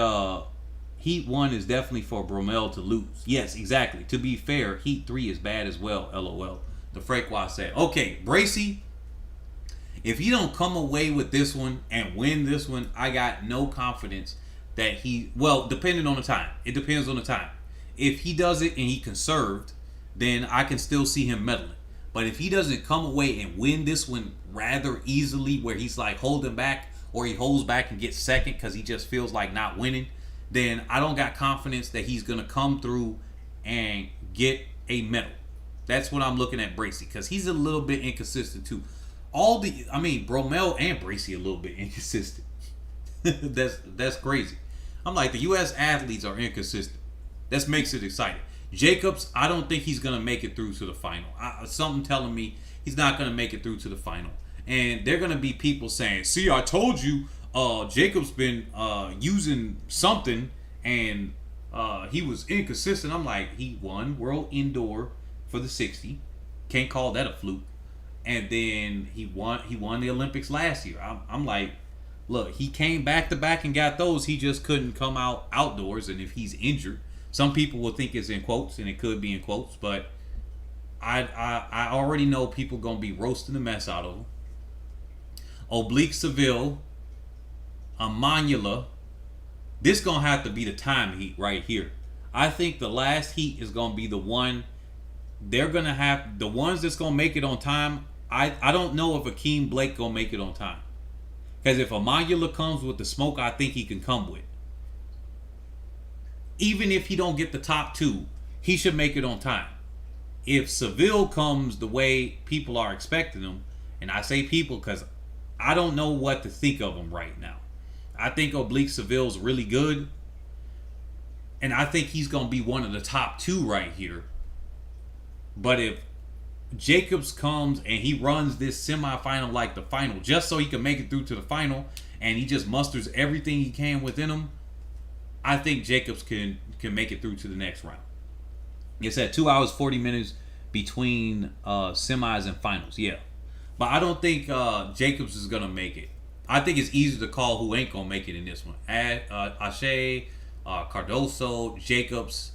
heat 1 is definitely for Bromell to lose. Yes, exactly. To be fair, heat 3 is bad as well. LOL. The Frequas said. Okay, Bracy. If he don't come away with this one and win this one, I got no confidence that he, well, depending on the time. It depends on the time. If he does it and he conserved, then I can still see him medaling. But if he doesn't come away and win this one rather easily, where he's like holding back, or he holds back and gets second because he just feels like not winning, then I don't got confidence that he's gonna come through and get a medal. That's what I'm looking at Bracy, because he's a little bit inconsistent too. Bromell and Bracy a little bit inconsistent. that's crazy. I'm like, the U.S. athletes are inconsistent. That makes it exciting. Jacobs, I don't think he's gonna make it through to the final. Something telling me he's not gonna make it through to the final. And they're gonna be people saying, "See, I told you, Jacobs been using something, and he was inconsistent." I'm like, he won World Indoor for the 60. Can't call that a fluke. And then he won the Olympics last year. I'm like, look, he came back to back and got those. He just couldn't come out outdoors. And if he's injured, some people will think it's in quotes, and it could be in quotes. But I already know people gonna be roasting the mess out of him. Oblique Seville, Amanula. This gonna have to be the time heat right here. I think the last heat is gonna be the one. They're gonna have the ones that's gonna make it on time. I don't know if Akeem Blake gonna make it on time, because if Amanula comes with the smoke, I think he can come with. Even if he don't get the top two, he should make it on time. If Seville comes the way people are expecting him, and I say people because I don't know what to think of him right now. I think Oblique Seville's really good, and I think he's going to be one of the top two right here. But if Jacobs comes and he runs this semifinal like the final, just so he can make it through to the final, and he just musters everything he can within him, I think Jacobs can make it through to the next round. It's at 2 hours 40 minutes between semis and finals. Yeah. But I don't think Jacobs is going to make it. I think it's easy to call who ain't going to make it in this one. Ashe, Cardoso, Jacobs,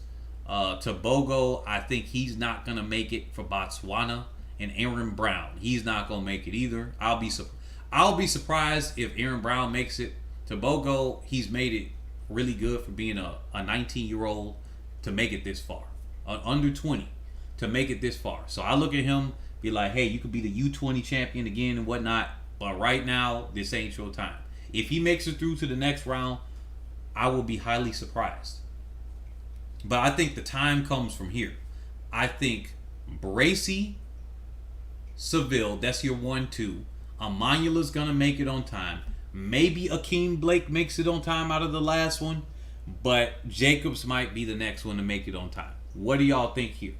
Tobogo. I think he's not going to make it for Botswana. And Aaron Brown, he's not going to make it either. I'll be surprised if Aaron Brown makes it. Tobogo, he's made it really good for being a 19-year-old to make it this far. Under 20 to make it this far. So I look at him, be like, hey, you could be the U20 champion again and whatnot, but right now, this ain't your time. If he makes it through to the next round, I will be highly surprised. But I think the time comes from here. I think Bracy, Seville, that's your 1-2. Amanula's going to make it on time. Maybe Akeem Blake makes it on time out of the last one, but Jacobs might be the next one to make it on time. What do y'all think here?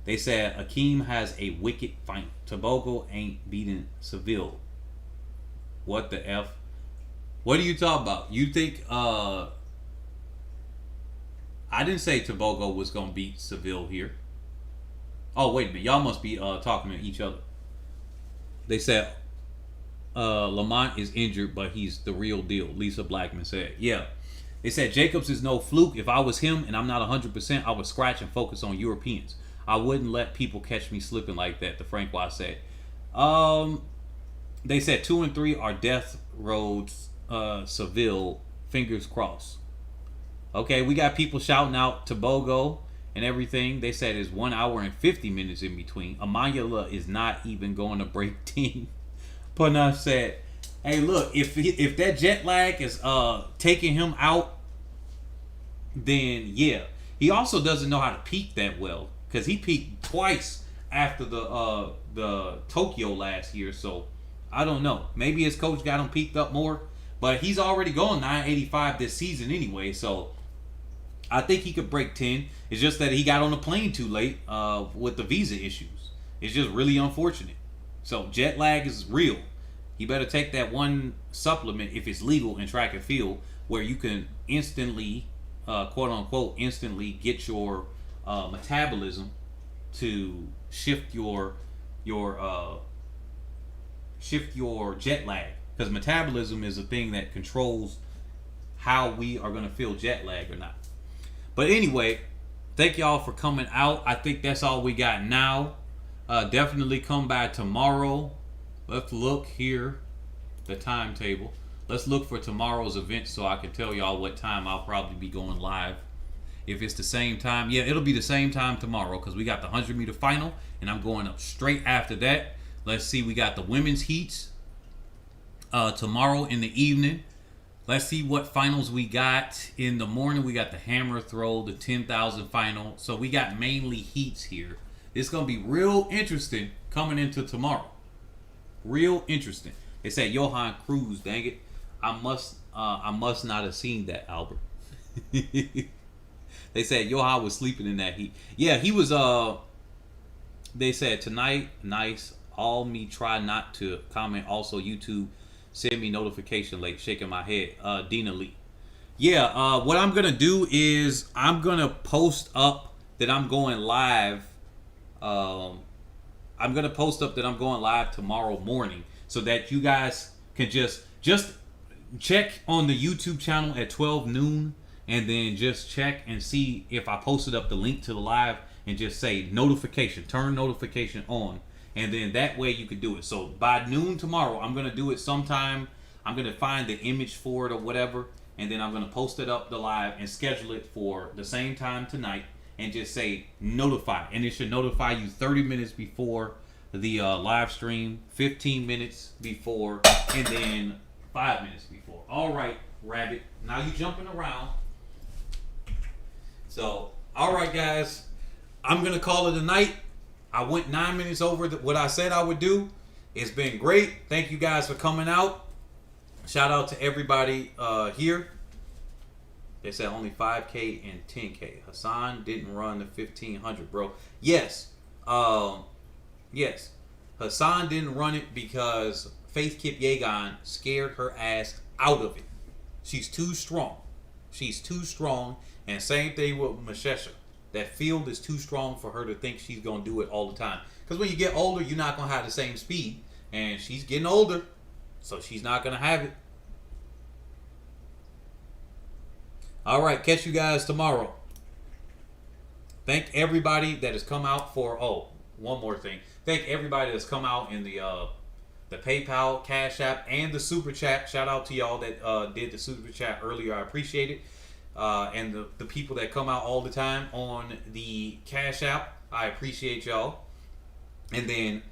They said Akeem has a wicked final. Tobogo ain't beating Seville. What the F? What are you talking about? You think I didn't say Tobogo was gonna beat Seville here. Oh, wait a minute. Y'all must be talking to each other. They said Lamont is injured, but he's the real deal. Lisa Blackman said. Yeah. They said Jacobs is no fluke. If I was him and I'm not 100%, I would scratch and focus on Europeans. I wouldn't let people catch me slipping like that, the Francois said. They said 2 and 3 are death roads, Seville, fingers crossed. Okay, we got people shouting out Tobogo and everything. They said it's 1 hour and 50 minutes in between. Amanula is not even going to break 10. Puna said, hey, look, if that jet lag is taking him out, then yeah. He also doesn't know how to peak that well, because he peaked twice after the Tokyo last year. So I don't know. Maybe his coach got him peaked up more, but he's already going 985 this season anyway. So I think he could break 10. It's just that he got on the plane too late with the visa issues. It's just really unfortunate. So jet lag is real. You better take that one supplement if it's legal in track and field, where you can instantly, quote unquote, instantly get your metabolism to shift your jet lag, because metabolism is a thing that controls how we are going to feel jet lag or not. But anyway, thank y'all for coming out. I think that's all we got now. Definitely come by tomorrow. Let's look here, the timetable. Let's look for tomorrow's event so I can tell y'all what time I'll probably be going live. If it's the same time, yeah, it'll be the same time tomorrow, because we got the 100-meter final, and I'm going up straight after that. Let's see, we got the women's heats tomorrow in the evening. Let's see what finals we got. In the morning, we got the hammer throw, the 10,000 final. So we got mainly heats here. It's going to be real interesting coming into tomorrow. Real interesting. They said Johan Cruz, dang it. I must not have seen that, Albert. They said Johan was sleeping in that heat. Yeah, he was they said tonight, nice. All me try not to comment. Also YouTube send me notification late, shaking my head. Dina Lee. Yeah, what I'm gonna do is I'm gonna post up that I'm going live. I'm gonna post up that I'm going live tomorrow morning, so that you guys can just check on the YouTube channel at 12 noon, and then just check and see if I posted up the link to the live, and just say notification, turn notification on. And then that way you could do it. So by noon tomorrow, I'm going to do it sometime. I'm going to find the image for it or whatever. And then I'm going to post it up the live and schedule it for the same time tonight. And just say notify. And it should notify you 30 minutes before the live stream, 15 minutes before, and then 5 minutes before. All right, Rabbit. Now you jumping around. So, all right, guys. I'm going to call it a night. I went 9 minutes over what I said I would do. It's been great. Thank you guys for coming out. Shout out to everybody here. They said only 5K and 10K. Hassan didn't run the 1500, bro. Yes. Yes. Hassan didn't run it because Faith Kipyegon scared her ass out of it. She's too strong. She's too strong. And same thing with Mashesha. That field is too strong for her to think she's going to do it all the time. Because when you get older, you're not going to have the same speed. And she's getting older, so she's not going to have it. All right, catch you guys tomorrow. Thank everybody that has come out for... Oh, one more thing. Thank everybody that's come out in the PayPal, Cash App, and the Super Chat. Shout out to y'all that did the Super Chat earlier. I appreciate it. And the people that come out all the time on the Cash App, I appreciate y'all. And then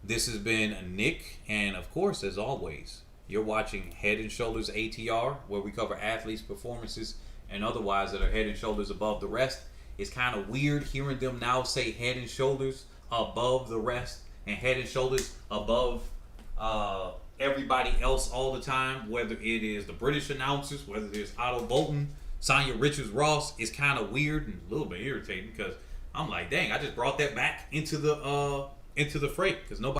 this has been Nick, and of course, as always, you're watching Head and Shoulders ATR, where we cover athletes' performances and otherwise that are head and shoulders above the rest. It's kind of weird hearing them now say head and shoulders above the rest and head and shoulders above everybody else all the time, whether it is the British announcers, whether it's Otto Bolton, Sonia Richards-Ross. Is kind of weird and a little bit irritating, because I'm like, dang, I just brought that back into the fray, because nobody